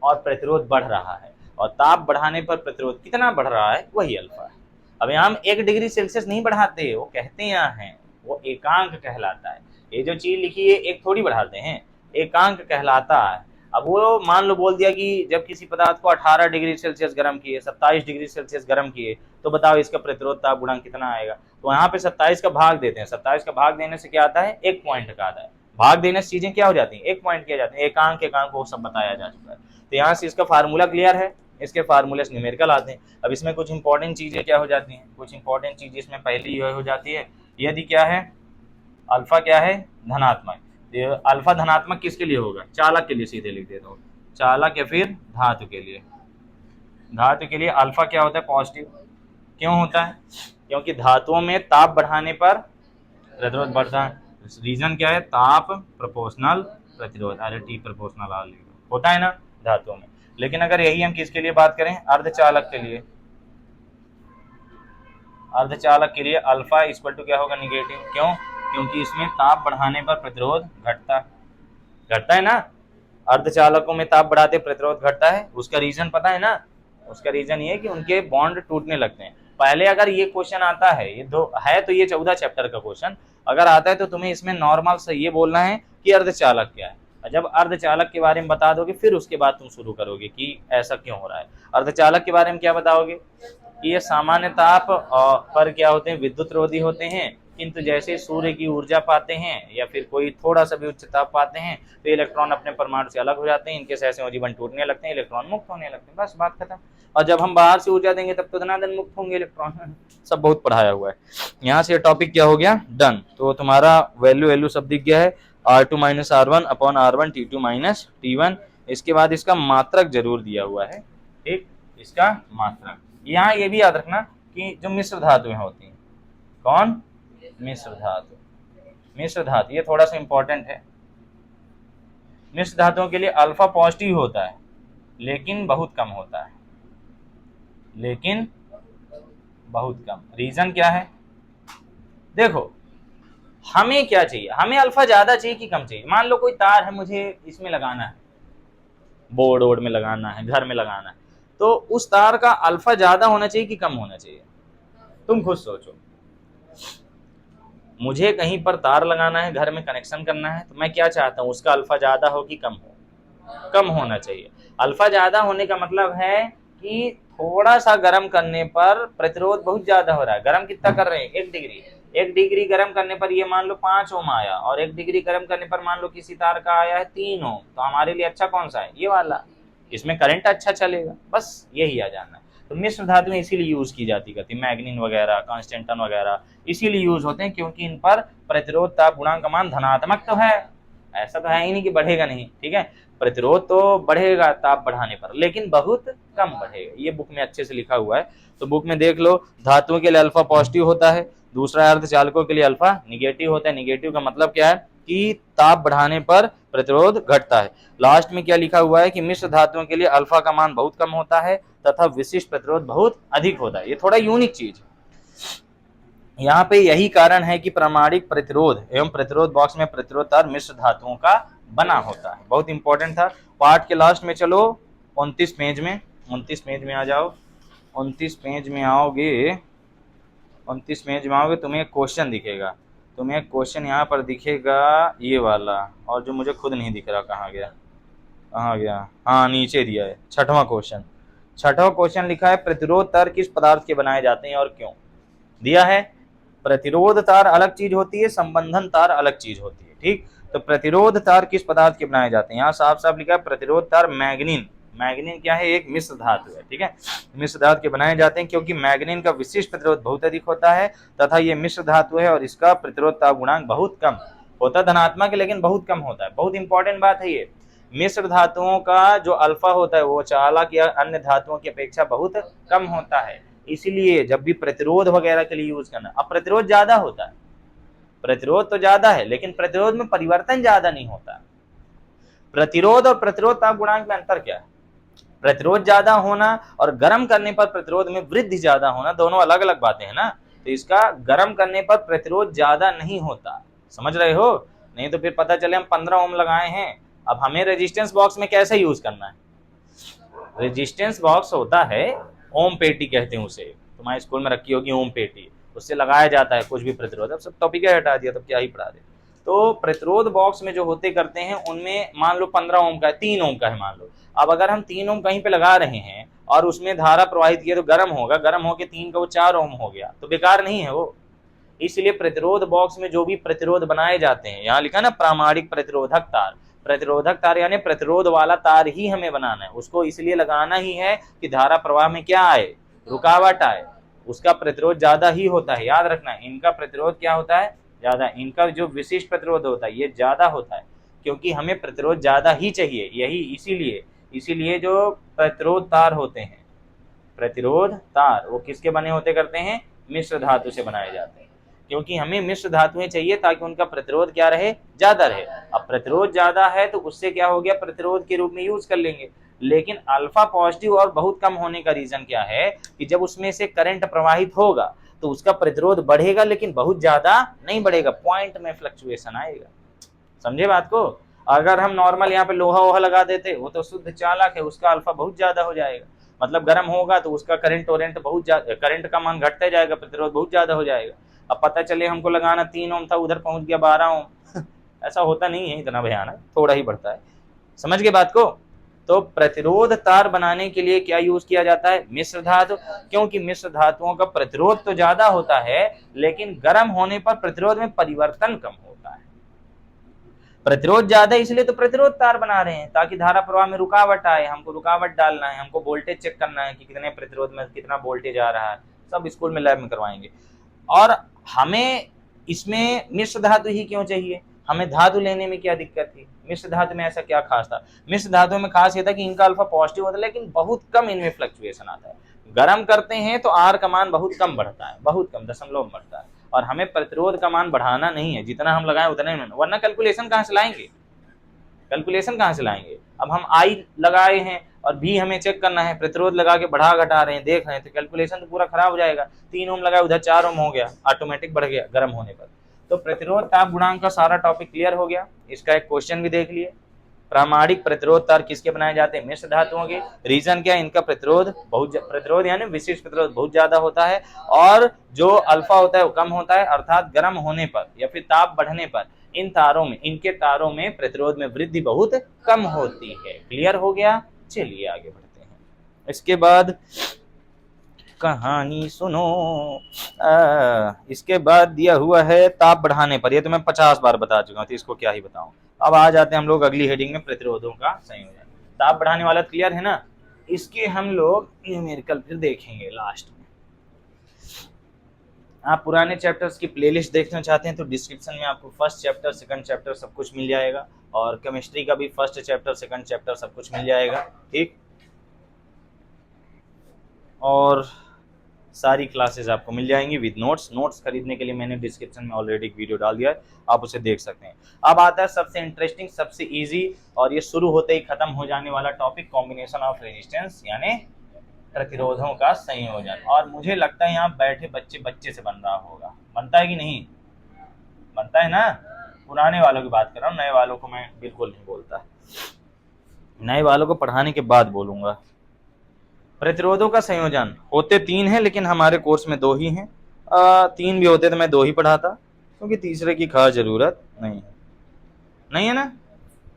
और प्रतिरोध बढ़ रहा है, और ताप बढ़ाने पर प्रतिरोध कितना बढ़ रहा है वही अल्फा है। अब यहाँ हम 1 डिग्री सेल्सियस नहीं बढ़ाते, वो कहते यहाँ हैं, वो एकांक कहलाता है। ये जो चीज लिखी है एक थोड़ी बढ़ाते हैं, एकांक कहलाता है। अब वो मान लो बोल दिया कि जब किसी पदार्थ को 18 डिग्री सेल्सियस गर्म किए, 27 डिग्री सेल्सियस गर्म किए, तो बताओ इसका प्रतिरोध ताप गुणांक कितना आएगा। तो यहाँ पे 27 का भाग देते हैं, 27 का भाग देने से क्या आता है, 1 पॉइंट का आता है। भाग देने से चीजें क्या हो जाती हैं, 1 पॉइंट किया जाते हैं, एकांक वो सब बताया जा चुका है। तो यहाँ से इसका फार्मूला क्लियर है, इसके फार्मूले से न्यूमेरिकल आते हैं। अब इसमें कुछ इंपॉर्टेंट चीजें क्या हो जाती हैं, कुछ इंपॉर्टेंट चीज इसमें पहली ये हो जाती है, यदि क्या है अल्फा क्या है धनात्मक, अल्फा धनात्मक किसके लिए होगा, चालक के लिए, सीधे लिख देता हूँ चालक या फिर धातु के लिए। धातु के लिए अल्फा क्या होता है, पॉजिटिव। क्यों होता है, क्योंकि धातुओं में ताप बढ़ाने पर प्रतिरोध बढ़ता है। रीजन क्या है, ताप प्रोपोर्शनल प्रतिरोध, अरे टी प्रोपोर्शनल आर होता है ना धातुओं में। लेकिन अगर यही हम किसके लिए बात करें, अर्धचालक के लिए, अर्धचालक के लिए अल्फा इक्वल टू क्या होगा, निगेटिव। क्यों, क्योंकि इसमें ताप बढ़ाने पर प्रतिरोध घटता है ना। अर्धचालकों में ताप बढ़ाते प्रतिरोध घटता है, उसका रीजन पता है ना, उसका रीजन ये है कि उनके बॉन्ड टूटने लगते हैं। पहले अगर ये क्वेश्चन आता है, ये दो है तो ये 14 चैप्टर का क्वेश्चन अगर आता है तो तुम्हें इसमें नॉर्मल से ये बोलना है कि अर्धचालक क्या है। जब अर्धचालक के बारे में बता दोगे फिर उसके बाद तुम शुरू करोगे कि ऐसा क्यों हो रहा है। अर्धचालक के बारे में क्या बताओगे कि ये सामान्य ताप पर क्या होते हैं, विद्युत रोधी होते हैं, किंतु जैसे सूर्य की ऊर्जा पाते हैं या फिर कोई थोड़ा सा भी उच्च ताप पाते हैं तो इलेक्ट्रॉन अपने परमाणु से अलग हो जाते हैं, इनके सहसंयोजी जीवन टूटने लगते हैं, इलेक्ट्रॉन मुक्त होने लगते हैं, बस बात खत्म। और जब हम बाहर से ऊर्जा देंगे तब तो धनाधन मुक्त होंगे इलेक्ट्रॉन। सब बहुत पढ़ाया हुआ है। यहाँ से टॉपिक क्या हो गया, डन। तो तुम्हारा वैल्यू सब दिख गया है, R2 - R1 upon R1 T2 - T1। इसके बाद इसका मात्रक जरूर दिया हुआ है, ठीक, इसका मात्रक। यहाँ ये भी याद रखना कि जो मिश्र धातुएं होती हैं, कौन, मिश्र धातु, मिश्र धातु ये थोड़ा सा इंपॉर्टेंट है। मिश्र धातुओं के लिए अल्फा पॉजिटिव होता है लेकिन बहुत कम होता है, लेकिन बहुत कम। रीजन क्या है, देखो हमें क्या चाहिए, हमें अल्फा ज्यादा चाहिए कि कम चाहिए। मान लो कोई तार है, मुझे इसमें लगाना है, बोर्ड वोर्ड में लगाना है, घर में लगाना है, तो उस तार का अल्फा ज्यादा होना चाहिए कि कम होना चाहिए, तुम खुद सोचो। मुझे कहीं पर तार लगाना है, घर में कनेक्शन करना है, तो मैं क्या चाहता हूँ, उसका अल्फा ज्यादा हो कि कम हो, कम होना चाहिए। अल्फा ज्यादा होने का मतलब है कि थोड़ा सा गर्म करने पर प्रतिरोध बहुत ज्यादा हो रहा है। गर्म कितना कर रहे हैं, 1 डिग्री। 1 डिग्री गर्म करने पर ये मान लो 5 ओम आया, और 1 डिग्री गर्म करने पर मान लो किसी तार का आया है 3 ओम। तो हमारे लिए अच्छा कौन सा है, ये वाला, इसमें करंट अच्छा चलेगा, बस यही आ जाना है। तो मिश्र धातुएं इसीलिए यूज की जाती करती, मैग्नीन वगैरह, कांस्टेंटन वगैरह इसीलिए यूज होते हैं क्योंकि इन पर प्रतिरोध ताप गुणांक का मान धनात्मक तो है, ऐसा तो है ही नहीं कि बढ़ेगा नहीं, ठीक है। प्रतिरोध तो बढ़ेगा ताप बढ़ाने पर, लेकिन बहुत कम बढ़ेगा। ये बुक में अच्छे से लिखा हुआ है, तो बुक में देख लो। धातुओं के लिए अल्फा पॉजिटिव होता है, दूसरा अर्धचालकों के लिए अल्फा निगेटिव होता है। निगेटिव का मतलब क्या है कि ताप बढ़ाने पर प्रतिरोध घटता है। लास्ट में क्या लिखा हुआ है कि मिश्र धातुओं के लिए अल्फा का मान बहुत कम होता है तथा विशिष्ट प्रतिरोध बहुत अधिक होता है। ये थोड़ा यूनिक चीज है यहाँ पे। यही कारण है कि प्रामाणिक प्रतिरोध एवं प्रतिरोध बॉक्स में प्रतिरोध तार मिश्र धातुओं का बना होता है। बहुत इंपॉर्टेंट था। पार्ट के लास्ट में चलो 29 पेज में, 29 पेज में आ जाओ। 29 पेज में आओगे, 29 पेज में आओगे, तुम्हें एक क्वेश्चन दिखेगा, तुम्हें एक क्वेश्चन यहाँ पर दिखेगा ये वाला, और जो मुझे खुद नहीं दिख रहा कहाँ गया, कहाँ गया, हाँ नीचे दिया है, 6वां क्वेश्चन। 6वां क्वेश्चन लिखा है प्रतिरोध तार किस पदार्थ के बनाए जाते हैं और क्यों। दिया है प्रतिरोध तार अलग चीज होती है, संबंधन तार अलग चीज होती है, ठीक। तो प्रतिरोध तार किस पदार्थ के बनाए जाते हैं, यहाँ साफ साफ लिखा है प्रतिरोध तार मैग्नीन। मैग्नीन क्या है, एक मिश्र धातु है, ठीक है। मिश्र धातु के बनाए जाते हैं क्योंकि मैग्नीन का विशिष्ट प्रतिरोध बहुत अधिक होता है तथा ये मिश्र धातु है और इसका प्रतिरोध ताप गुणांक बहुत कम होता है, धनात्मक लेकिन बहुत कम होता है। बहुत इंपॉर्टेंट बात है ये। मिश्र धातुओं का जो अल्फा होता है वो चालक या अन्य धातुओं की अपेक्षा बहुत कम होता है, इसलिए जब भी प्रतिरोध वगैरह के लिए यूज करना। अब प्रतिरोध ज्यादा होता है, प्रतिरोध तो ज्यादा है लेकिन प्रतिरोध में परिवर्तन ज्यादा नहीं होता। प्रतिरोध और प्रतिरोध ताप गुणांक में अंतर क्या है, प्रतिरोध ज्यादा होना और गर्म करने पर प्रतिरोध में वृद्धि ज्यादा होना दोनों अलग अलग बातें हैं ना। तो इसका गर्म करने पर प्रतिरोध ज्यादा नहीं होता, समझ रहे हो। नहीं तो फिर पता चले हम 15 ओम लगाए हैं, अब हमें रेजिस्टेंस बॉक्स में कैसे यूज करना है। रेजिस्टेंस बॉक्स होता है, ओम पेटी कहते हैं उसे, तुम्हारे स्कूल में रखी होगी ओम पेटी, उससे लगाया जाता है कुछ भी प्रतिरोध। अब सब टॉपिक हटा दिया, तब क्या ही पढ़ा दे। तो प्रतिरोध बॉक्स में जो होते करते हैं उनमें मान लो 15 ओम का है, 3 ओम का है मान लो। अब अगर हम 3 ओम कहीं पे लगा रहे हैं और उसमें धारा प्रवाहित किया तो गर्म होगा, गर्म होकर 3 का वो 4 ओम हो गया, तो बेकार नहीं है वो। इसलिए प्रतिरोध बॉक्स में जो भी प्रतिरोध बनाए जाते हैं, यहाँ लिखा ना प्रामाणिक प्रतिरोधक तार, प्रतिरोधक तार यानी प्रतिरोध वाला तार ही हमें बनाना है, उसको इसलिए लगाना ही है कि धारा प्रवाह में क्या आए, रुकावट आए, उसका प्रतिरोध ज्यादा ही होता है। याद रखना, इनका प्रतिरोध क्या होता है, ज्यादा, इनका जो विशिष्ट प्रतिरोध होता है ये ज्यादा होता है, क्योंकि हमें प्रतिरोध ज्यादा ही चाहिए, यही इसीलिए जो प्रतिरोध तार होते हैं, प्रतिरोध तार वो किसके बने होते करते हैं, मिश्र धातु से बनाए जाते हैं, क्योंकि हमें मिश्र धातुएं चाहिए ताकि उनका प्रतिरोध क्या रहे, ज्यादा रहे। अब प्रतिरोध ज्यादा है तो उससे क्या हो गया, प्रतिरोध के रूप में यूज कर लेंगे। लेकिन अल्फा पॉजिटिव और बहुत कम होने का रीजन क्या है कि जब उसमें से करंट प्रवाहित होगा तो उसका प्रतिरोध बढ़ेगा, लेकिन बहुत ज्यादा नहीं बढ़ेगा, पॉइंट में फ्लक्चुएशन आएगा। समझे बात को। अगर हम नॉर्मल यहाँ पे लोहा वोहा लगा देते, वो तो शुद्ध चालक है, उसका अल्फा बहुत ज्यादा हो जाएगा, मतलब गर्म होगा तो उसका करंट टोरेंट बहुत ज्यादा, करंट का मान घटते जाएगा, प्रतिरोध बहुत ज्यादा हो जाएगा। अब पता चले हमको लगाना 3 ओम था, उधर पहुंच गया 12 ओम ऐसा होता नहीं है इतना भयानक, थोड़ा ही बढ़ता है। समझ गए बात को। तो प्रतिरोध तार बनाने के लिए क्या यूज किया जाता है, मिश्र धातु, क्योंकि मिश्र धातुओं का प्रतिरोध तो ज्यादा होता है लेकिन गर्म होने पर प्रतिरोध में परिवर्तन कम होता है। प्रतिरोध ज्यादा इसलिए तो प्रतिरोध तार बना रहे हैं ताकि धारा प्रवाह में रुकावट आए, हमको रुकावट डालना है, हमको वोल्टेज चेक करना है कि कितने प्रतिरोध में कितना वोल्टेज आ रहा है, सब स्कूल में लैब में करवाएंगे। और हमें इसमें मिश्र धातु ही क्यों चाहिए, हमें धातु लेने में क्या दिक्कत थी, मिश्र धातु में ऐसा क्या खास था। मिश्र धातु में खास ये था कि इनका अल्फा पॉजिटिव होता है लेकिन बहुत कम इनमें फ्लक्चुएशन आता है, गर्म करते हैं तो आर का मान बहुत कम बढ़ता है, बहुत कम, दशमलव में बढ़ता है, और हमें प्रतिरोध का मान बढ़ाना नहीं है, जितना हम लगाएं उतना ही, वरना कैलकुलेशन कहाँ से लाएंगे, कैलकुलेशन कहाँ से लाएंगे। अब हम आई लगाए हैं और भी हमें चेक करना है, प्रतिरोध लगा के बढ़ा घटा रहे हैं, देख रहे हैं, तो कैलकुलेशन तो पूरा खराब हो जाएगा। 3 ओम लगाए उधर 4 ओम हो गया, ऑटोमेटिक बढ़ गया गर्म होने पर। तो प्रतिरोध ताप गुणांक का सारा टॉपिक क्लियर हो गया। इसका एक क्वेश्चन भी देख लिए, प्रामाणिक प्रतिरोध तार किसके बनाए जाते हैं, मिश्र धातुओं के। रीजन क्या है, इनका प्रतिरोध बहुत, प्रतिरोध यानी विशिष्ट प्रतिरोध बहुत ज्यादा होता है, और जो अल्फा होता है वो कम होता है, अर्थात गर्म होने पर या फिर ताप बढ़ने पर इन तारों में, इनके तारों में प्रतिरोध में वृद्धि बहुत कम होती है। क्लियर हो गया, चलिए आगे बढ़ते हैं। इसके बाद कहानी सुनो। इसके बाद दिया हुआ है ताप बढ़ाने पर, ये तो मैं 50 बार बता चुका हूँ, तो इसको क्या ही बताऊं। अब आ जाते हैं हम लोग अगली हेडिंग में, प्रतिरोधों का संयोजन। ताप बढ़ाने वाला क्लियर है ना, इसके हम लोग न्यूमेरिकल फिर देखेंगे लास्ट में। आप पुराने चैप्टर्स की प्लेलिस्ट देखना चाहते हैं तो डिस्क्रिप्शन में आपको फर्स्ट चैप्टर, सेकंड चैप्टर सब कुछ मिल जाएगा, और केमिस्ट्री का भी फर्स्ट चैप्टर, सेकंड चैप्टर सब कुछ मिल जाएगा, ठीक। और सारी क्लासेस आपको मिल जाएंगी विद नोट्स। नोट्स खरीदने के लिए मैंने डिस्क्रिप्शन में ऑलरेडी एक वीडियो डाल दिया है, आप उसे देख सकते हैं। अब आता है सबसे इंटरेस्टिंग, सबसे इजी, और ये शुरू होते ही खत्म हो जाने वाला टॉपिक, कॉम्बिनेशन ऑफ रेजिस्टेंस यानी प्रतिरोधों का संयोजन। और मुझे लगता है यहाँ बैठे बच्चे से बन रहा होगा, बनता है कि नहीं, बनता है ना। पुराने वालों की बात कर रहा हूँ, नए वालों को मैं बिल्कुल नहीं बोलता, नए वालों को पढ़ाने के बाद बोलूंगा। प्रतिरोधों का संयोजन होते 3 हैं, लेकिन हमारे कोर्स में 2 ही हैं। 3 भी होते तो मैं 2 ही पढ़ाता, क्योंकि तीसरे की खास जरूरत नहीं है ना,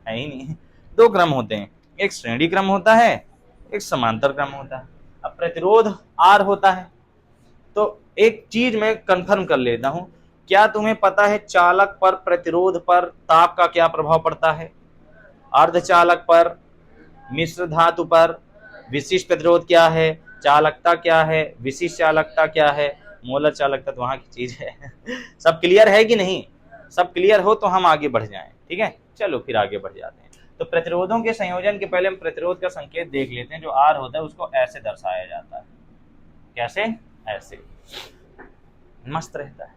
है ही नहीं। 2 क्रम होते हैं, एक श्रेणी क्रम होता है, एक समांतर क्रम होता है। अब प्रतिरोध R होता है, तो एक चीज मैं कंफर्म कर लेता हूं, क्या तुम्हें पता है चालक पर प्रतिरोध पर ताप का क्या प्रभाव पड़ता है, अर्धचालक पर, मिश्र धातु पर विशिष्ट प्रतिरोध क्या है, चालकता क्या है, विशिष्ट चालकता क्या है, मोलर चालकता तो वहां की चीज है सब क्लियर है कि नहीं, सब क्लियर हो तो हम आगे बढ़ जाएं, ठीक है। चलो फिर आगे बढ़ जाते हैं। तो प्रतिरोधों के संयोजन के पहले हम प्रतिरोध का संकेत देख लेते हैं। जो R होता है उसको ऐसे दर्शाया जाता है, कैसे, ऐसे, मस्त रहता है।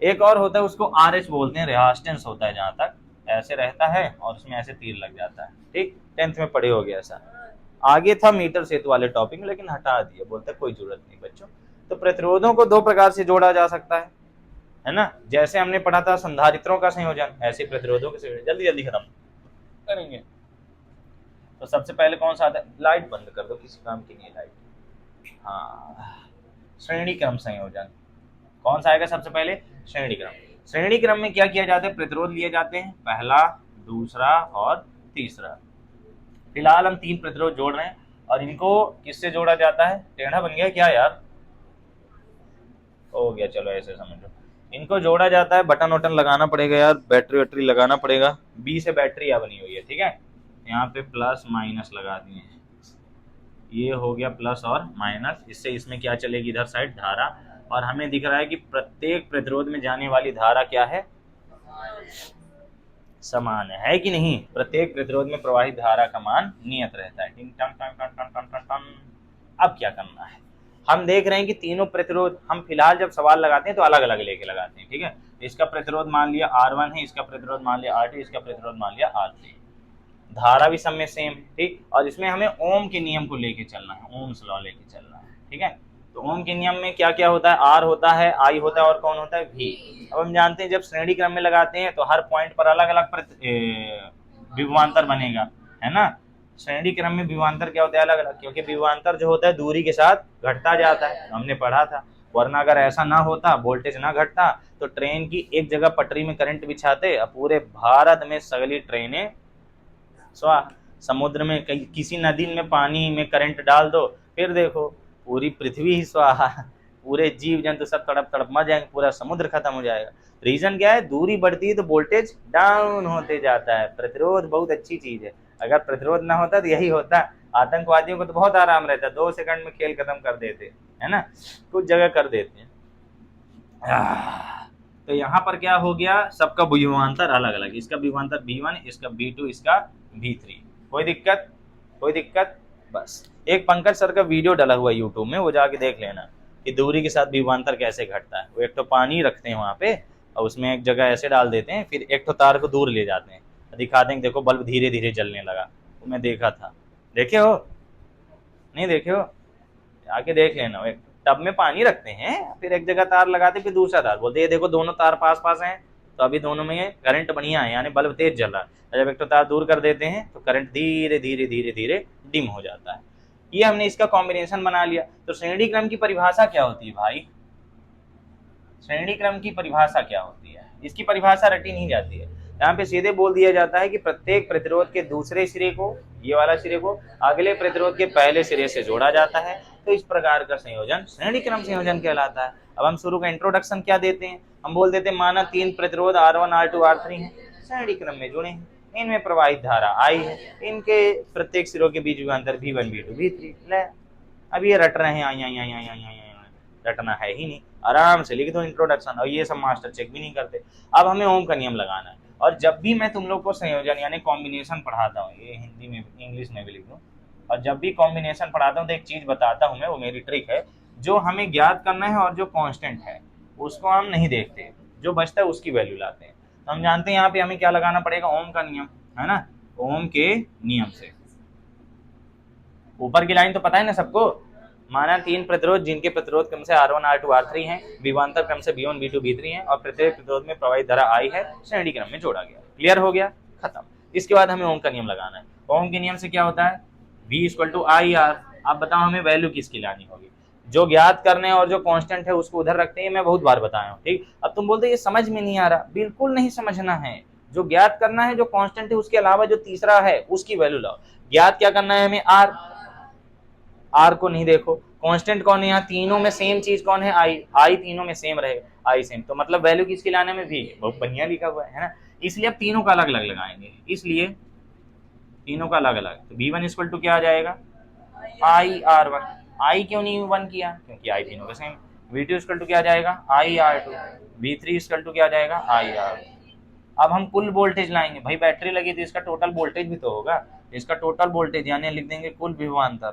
एक और होता है उसको RH बोलते हैं, रेजिस्टेंस होता है, जहां तक ऐसे रहता है और उसमें ऐसे तीर लग जाता है, ठीक, 10th में पढ़े हो गया ऐसा। आगे था मीटर सेतु वाले टॉपिक में, लेकिन हटा दिया, बोलते कोई जरूरत नहीं बच्चों। तो प्रतिरोधों को 2 प्रकार से जोड़ा जा सकता है ना। जैसे हमने पढ़ा था संधारित्रों का संयोजन, ऐसे प्रतिरोधों के संयोजन। जल्दी जल्दी खत्म करेंगे। तो सबसे पहले कौन सा आता है, लाइट बंद कर दो, किसी काम की नहीं लाइट। हाँ, श्रेणी क्रम संयोजन कौन सा आएगा सबसे पहले, श्रेणी क्रम। श्रेणी क्रम में क्या किया जाता है, प्रतिरोध लिए जाते हैं, पहला, दूसरा और तीसरा। फिलहाल हम 3 प्रतिरोध जोड़ रहे हैं और इनको किससे जोड़ा जाता है, टेढ़ा बन गया क्या यार, हो गया, चलो ऐसे समझो। इनको जोड़ा जाता है, बटन वटन लगाना पड़ेगा यार, बैटरी वैटरी लगाना पड़ेगा। बी से बैटरी यहाँ बनी हुई है, ठीक है, यहाँ पे प्लस माइनस लगा दिए हैं, ये हो गया प्लस और माइनस, इससे इसमें क्या चलेगी, इधर साइड धारा, और हमें दिख रहा है कि प्रत्येक प्रतिरोध में जाने वाली धारा क्या है, समान है कि नहीं, प्रत्येक प्रतिरोध में प्रवाहित धारा का मान नियत रहता है। टिंग टंग टंग टंग टंग टंग टंग टंग। अब क्या करना है, हम देख रहे हैं कि तीनों प्रतिरोध, हम फिलहाल जब सवाल लगाते हैं तो अलग अलग लेके लगाते हैं, ठीक है। इसका प्रतिरोध मान लिया R1 है, इसका प्रतिरोध मान लिया R2, इसका प्रतिरोध मान लिया R3, धारा भी सब में सेम, ठीक। और इसमें हमें ओम के नियम को लेके चलना है, ओम्स लॉ लेके चलना है, ठीक है। तो ओम के नियम में क्या क्या होता है, आर होता है, आई होता है और कौन होता है, वी। अब हम जानते हैं जब श्रेणी क्रम में लगाते हैं तो हर पॉइंट पर अलग अलग विभवांतर बनेगा, है ना। श्रेणी क्रम में विभवांतर क्या होता है, अलग अलग, क्योंकि विभवांतर जो होता है दूरी के साथ घटता जाता है, हमने पढ़ा था। वरना अगर ऐसा ना होता, वोल्टेज ना घटता, तो ट्रेन की एक जगह पटरी में करंट बिछाते, पूरे भारत में सगली ट्रेनें स्वाहा। समुद्र में किसी नदी में पानी में करंट डाल दो, फिर देखो पूरी पृथ्वी ही स्वाहा, पूरे जीव जंतु सब तड़प तड़प मर जाएंगे, पूरा समुद्र खत्म हो जाएगा। रीजन क्या है, दूरी बढ़ती है तो वोल्टेज डाउन होते जाता है। प्रतिरोध बहुत अच्छी चीज है, अगर प्रतिरोध ना होता तो यही होता। आतंकवादियों को तो बहुत आराम रहता है, 2 सेकंड में खेल खत्म कर देते, है ना, कुछ जगह कर देते हैं। तो यहाँ पर क्या हो गया, सबका विभवांतर अलग अलग, इसका विभवांतर V1, इसका V2, इसका V3। कोई दिक्कत, कोई दिक्कत। बस एक पंकज सर का वीडियो डला हुआ यूट्यूब में, वो जाके देख लेना कि दूरी के साथ विभवांतर कैसे घटता है। वो एक तो पानी रखते हैं वहाँ पे और उसमें एक जगह ऐसे डाल देते हैं, फिर एक तो तार को दूर ले जाते हैं, दिखाते हैं देखो बल्ब धीरे धीरे जलने लगा। वो मैं देखा था, देखे हो, नहीं देखे हो, आके देख लेना। एक टब में पानी रखते हैं, फिर एक जगह तार लगाते, फिर दूसरा तार, बोलते ये देखो दोनों तार पास पास हैं, तो अभी दोनों में करंट बढ़िया है, यानी बल्ब तेज जल रहा है। जब एक तो तार दूर कर देते हैं तो करंट धीरे धीरे धीरे धीरे डिम हो जाता है। ये हमने इसका कॉम्बिनेशन बना लिया। तो श्रेणी क्रम की परिभाषा क्या होती है भाई, श्रेणी क्रम की परिभाषा क्या होती है, इसकी परिभाषा रटी नहीं जाती है। यहाँ पे सीधे बोल दिया जाता है कि प्रत्येक प्रतिरोध के दूसरे सिरे को, ये वाला सिरे को, अगले प्रतिरोध के पहले सिरे से जोड़ा जाता है। तो इस प्रकार का संयोजन श्रेणी क्रम संयोजन कहलाता है। अब हम शुरू का इंट्रोडक्शन क्या देते हैं, हम बोल देते हैं माना 3 प्रतिरोध R1, R2, R3 हैं, श्रेणी क्रम में जुड़े हैं, इनमें प्रवाहित धारा I है, इनके प्रत्येक सिरों के बीच अंतर V1, V2, V3। ले अब ये रट रहे हैं, आई रटना है ही नहीं, आराम से लिख दो इंट्रोडक्शन, और ये सब मास्टर चेक भी नहीं करते। अब हमें ओम का नियम लगाना है, और जब भी मैं तुम लोग को संयोजन यानी कॉम्बिनेशन पढ़ाता हूँ, ये हिंदी में इंग्लिश में भी लिख दूँ, और जब भी कॉम्बिनेशन पढ़ाता हूँ तो एक चीज बताता हूँ मैं, वो मेरी ट्रिक है। जो हमें ज्ञात करना है और जो कांस्टेंट है उसको हम नहीं देखते, जो बचता है उसकी वैल्यू लाते हैं। तो हम जानते हैं यहाँ पे हमें क्या लगाना पड़ेगा, ओम का नियम, है ना। ओम के नियम से ऊपर की लाइन तो पता है ना सबको, माना 3 प्रतिरोध जिनके प्रतिरोध क्रम से R1, R2, R3 हैं, विभवांतर क्रम से V1, V2, V3 हैं, और प्रत्येक प्रतिरोध में प्रवाहित धारा I है, श्रेणी क्रम में जोड़ा गया। क्लियर हो गया, खत्म। इसके बाद हमें ओम का नियम लगाना है। ओम के नियम से क्या होता है, V = IR। अब बताओ हमें वैल्यू किसकी लानी होगी, जो ज्ञात करने और जो कांस्टेंट है उसको उधर रखते हैं, मैं बहुत बार बताया हूँ, ठीक। अब तुम बोलते ये समझ में नहीं आ रहा, बिल्कुल नहीं समझना है। जो ज्ञात करना है, जो कांस्टेंट है, उसके अलावा जो तीसरा है उसकी वैल्यू लाओ। ज्ञात क्या करना है हमें, आर को नहीं देखो, कांस्टेंट कौन है यहाँ, तीनों में सेम चीज कौन है, आई तीनों में सेम रहेगा, आई सेम, तो मतलब वैल्यू किसकी लाने में, भी बहुत बढ़िया लिखा हुआ है ना। इसलिए अब तीनों का अलग अलग लगाएंगे, इसलिए तीनों का अलग अलग। तो V1 = क्या आ जाएगा, IR1। आई क्यों नहीं 1 किया, क्योंकि आई तीनों का सेम। V2 = क्या आ जाएगा, IR2। V3 = क्या आ जाएगा, IR। अब हम कुल वोल्टेज लाएंगे, भाई बैटरी लगी तो इसका टोटल वोल्टेज भी तो होगा, इसका टोटल वोल्टेज यानी लिख देंगे कुल विभवांतर।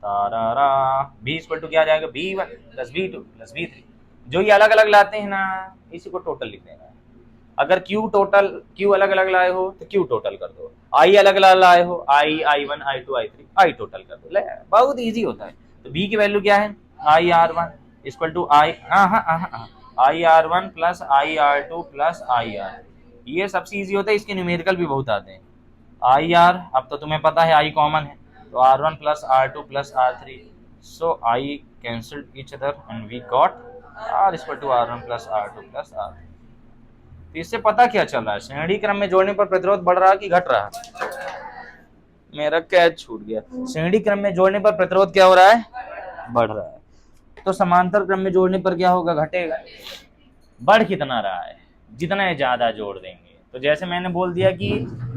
तारारा V = क्या आ जाएगा, V1 + V2 + V3। जो ये अलग अलग लाते हैं ना, इसी को टोटल लिख देना है। अगर Q अलग अलग लाए हो तो Q टोटल कर दो, I अलग अलग लाए हो, I1, I2, I3, I total कर दो। ले बहुत इजी होता है। तो V की वैल्यू क्या है, IR1 = IR1 + IR2 + IR। ये सबसे इजी होता है, इसके न्यूमेरिकल भी बहुत आते हैं। IR अब तो तुम्हें पता है I कॉमन है, तो R1 + R2 + R3, so I cancelled each other and we got R equal to R one plus R two plus R. तो इससे पता क्या चल रहा है, श्रेणी क्रम में जोड़ने पर प्रतिरोध बढ़ रहा कि घट रहा? मेरा कैच छूट गया। श्रेणी क्रम में जोड़ने पर प्रतिरोध क्या हो रहा है? बढ़ रहा है। तो समांतर क्रम में जोड़ने पर क्या होगा? घटेगा। बढ़ कितना रहा है? जितना ज्यादा जोड़ देंगे। तो जैसे मैंने बोल दिया कि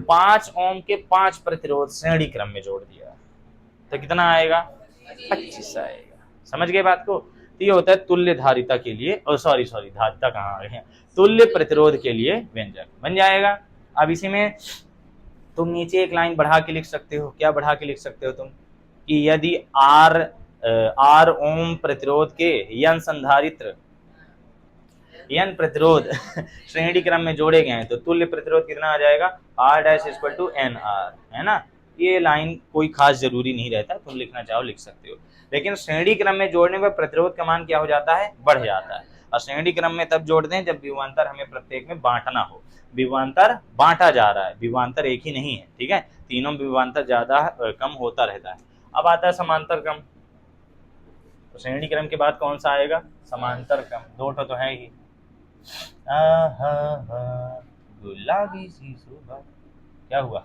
5 ओम के 5 प्रतिरोध श्रेणी क्रम में जोड़ दिया तो कितना आएगा? 25 आएगा। समझ गए बात को? तो ये होता है तुल्य धारिता के लिए, सॉरी धारिता कहाँ आ गए हैं, तुल्य प्रतिरोध के लिए व्यंजक बन जाएगा। अब इसी में तुम नीचे एक लाइन बढ़ा के लिख सकते हो। क्या बढ़ा के लिख सकते हो तुम? कि यदि आर ओम प्रतिरोध के यन संधारित्र यन प्रतिरोध श्रेणी क्रम में जोड़े गए हैं तो तुल्य प्रतिरोध कितना आ जाएगा? R dash equal to N R, है ना। ये लाइन कोई खास जरूरी नहीं रहता, तुम लिखना चाहो लिख सकते हो, लेकिन श्रेणी क्रम में जोड़ने पर प्रतिरोध का मान क्या हो जाता है? बढ़ जाता है। और श्रेणी क्रम में तब जोड़ते हैं जब विभवांतर हमें प्रत्येक में बांटना हो। विभवांतर बांटा जा रहा है, विभवांतर एक ही नहीं है, ठीक है, तीनों विभवांतर ज्यादा कम होता रहता है। अब आता है समांतर क्रम। तो श्रेणी क्रम के बाद कौन सा आएगा? समांतर क्रम। दो तो है ही। गुलाबी सी सुबह। क्या हुआ?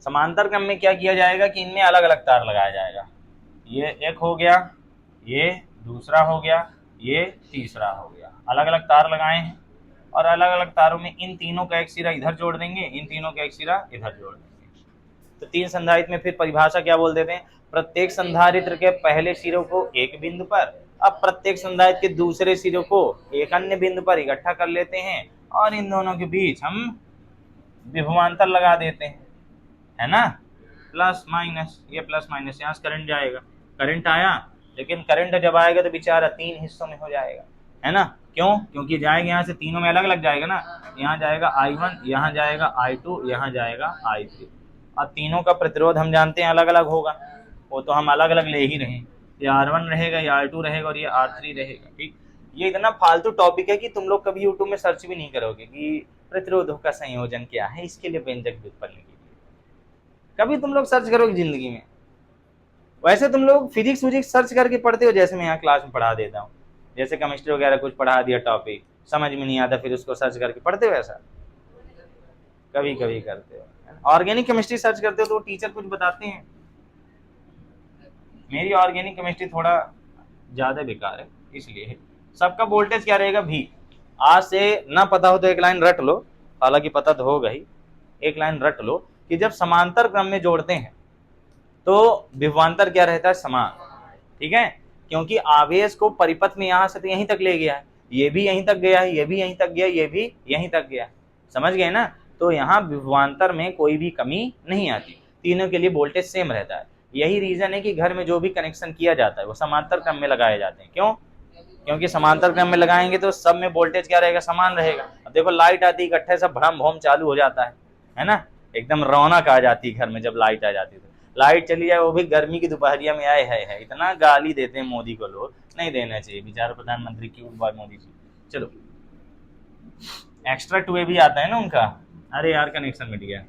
समांतर क्रम में क्या किया जाएगा कि इनमें अलग अलग तार लगाया जाएगा। ये एक हो गया, ये दूसरा हो गया, ये तीसरा हो गया। अलग अलग तार लगाए हैं और अलग अलग तारों में इन तीनों का एक सिरा इधर जोड़ देंगे, इन तीनों का एक सिरा इधर जोड़ देंगे। तो 3 संधारित्र में फिर परिभाषा क्या बोल देते हैं? प्रत्येक संधारित्र के पहले सिरों को एक बिंदु पर, अब प्रत्येक संधारित्र के दूसरे सिरों को एक अन्य बिंदु पर इकट्ठा कर लेते हैं और इन दोनों के बीच हम विभवांतर लगा देते हैं, है ना। प्लस माइनस, ये प्लस माइनस, यहाँ से करंट जाएगा, करंट आया, लेकिन करंट जब आएगा तो बेचारा 3 हिस्सों में हो जाएगा, है ना। क्यों? क्योंकि जाएगा यहाँ से तीनों में अलग अलग जाएगा ना। यहाँ जाएगा I1, यहाँ जाएगा I2, यहाँ जाएगा I3। अब तीनों का प्रतिरोध हम जानते हैं अलग अलग होगा, वो तो हम अलग अलग ले ही रहे हैं। ये R1 रहेगा, ये R2 रहेगा और ये R3 रहेगा, ठीक। ये इतना फालतू टॉपिक है कि तुम लोग कभी यूट्यूब में सर्च भी नहीं करोगे कि प्रतिरोधों का संयोजन क्या है, इसके लिए व्यंजक व्युत्पन्न के लिए कभी तुम लोग सर्च करोगे जिंदगी में। वैसे तुम लोग फिजिक्स सर्च करके पढ़ते हो, जैसे मैं यहाँ क्लास में पढ़ा देता हूँ, जैसे केमिस्ट्री वगैरह कुछ पढ़ा दिया, टॉपिक समझ में नहीं आता, फिर उसको सर्च करके पढ़ते हो। ऐसा कभी कभी करते हो। ऑर्गेनिक केमिस्ट्री सर्च करते हो तो टीचर कुछ बताते हैं। मेरी ऑर्गेनिक केमिस्ट्री थोड़ा ज्यादा बेकार है, इसलिए सबका वोल्टेज क्या रहेगा? भी। आज से ना पता हो तो एक लाइन रट लो, हालांकि पता तो होगा ही, एक लाइन रट लो कि जब समांतर क्रम में जोड़ते हैं तो विभवांतर क्या रहता है? समान, ठीक है, क्योंकि आवेश को परिपथ में यहाँ से तो यहीं तक ले गया है, ये भी यहीं तक गया है, ये भी यहीं तक गया, ये भी यहीं तक गया। समझ गए ना। तो यहाँ विभवांतर में कोई भी कमी नहीं आती, तीनों के लिए वोल्टेज सेम रहता है। यही रीजन है कि घर में जो भी कनेक्शन किया जाता है वो समांतर क्रम में लगाए जाते हैं। क्यों? क्योंकि समांतर क्रम में लगाएंगे तो सब में वोल्टेज क्या रहेगा? समान रहेगा। अब देखो लाइट आती है इकट्ठे, सब भड़म भोम चालू हो जाता है ना, एकदम रौनक आ जाती है घर में जब लाइट आ जाती है। लाइट चली जाए वो भी गर्मी की दोपहरिया में, आए है इतना गाली देते हैं मोदी को लोग, नहीं देना चाहिए, बेचारा प्रधानमंत्री क्यों बात मोदी जी। चलो एक्स्ट्रा 2A भी आता है ना उनका। अरे यार कनेक्शन मिट गया।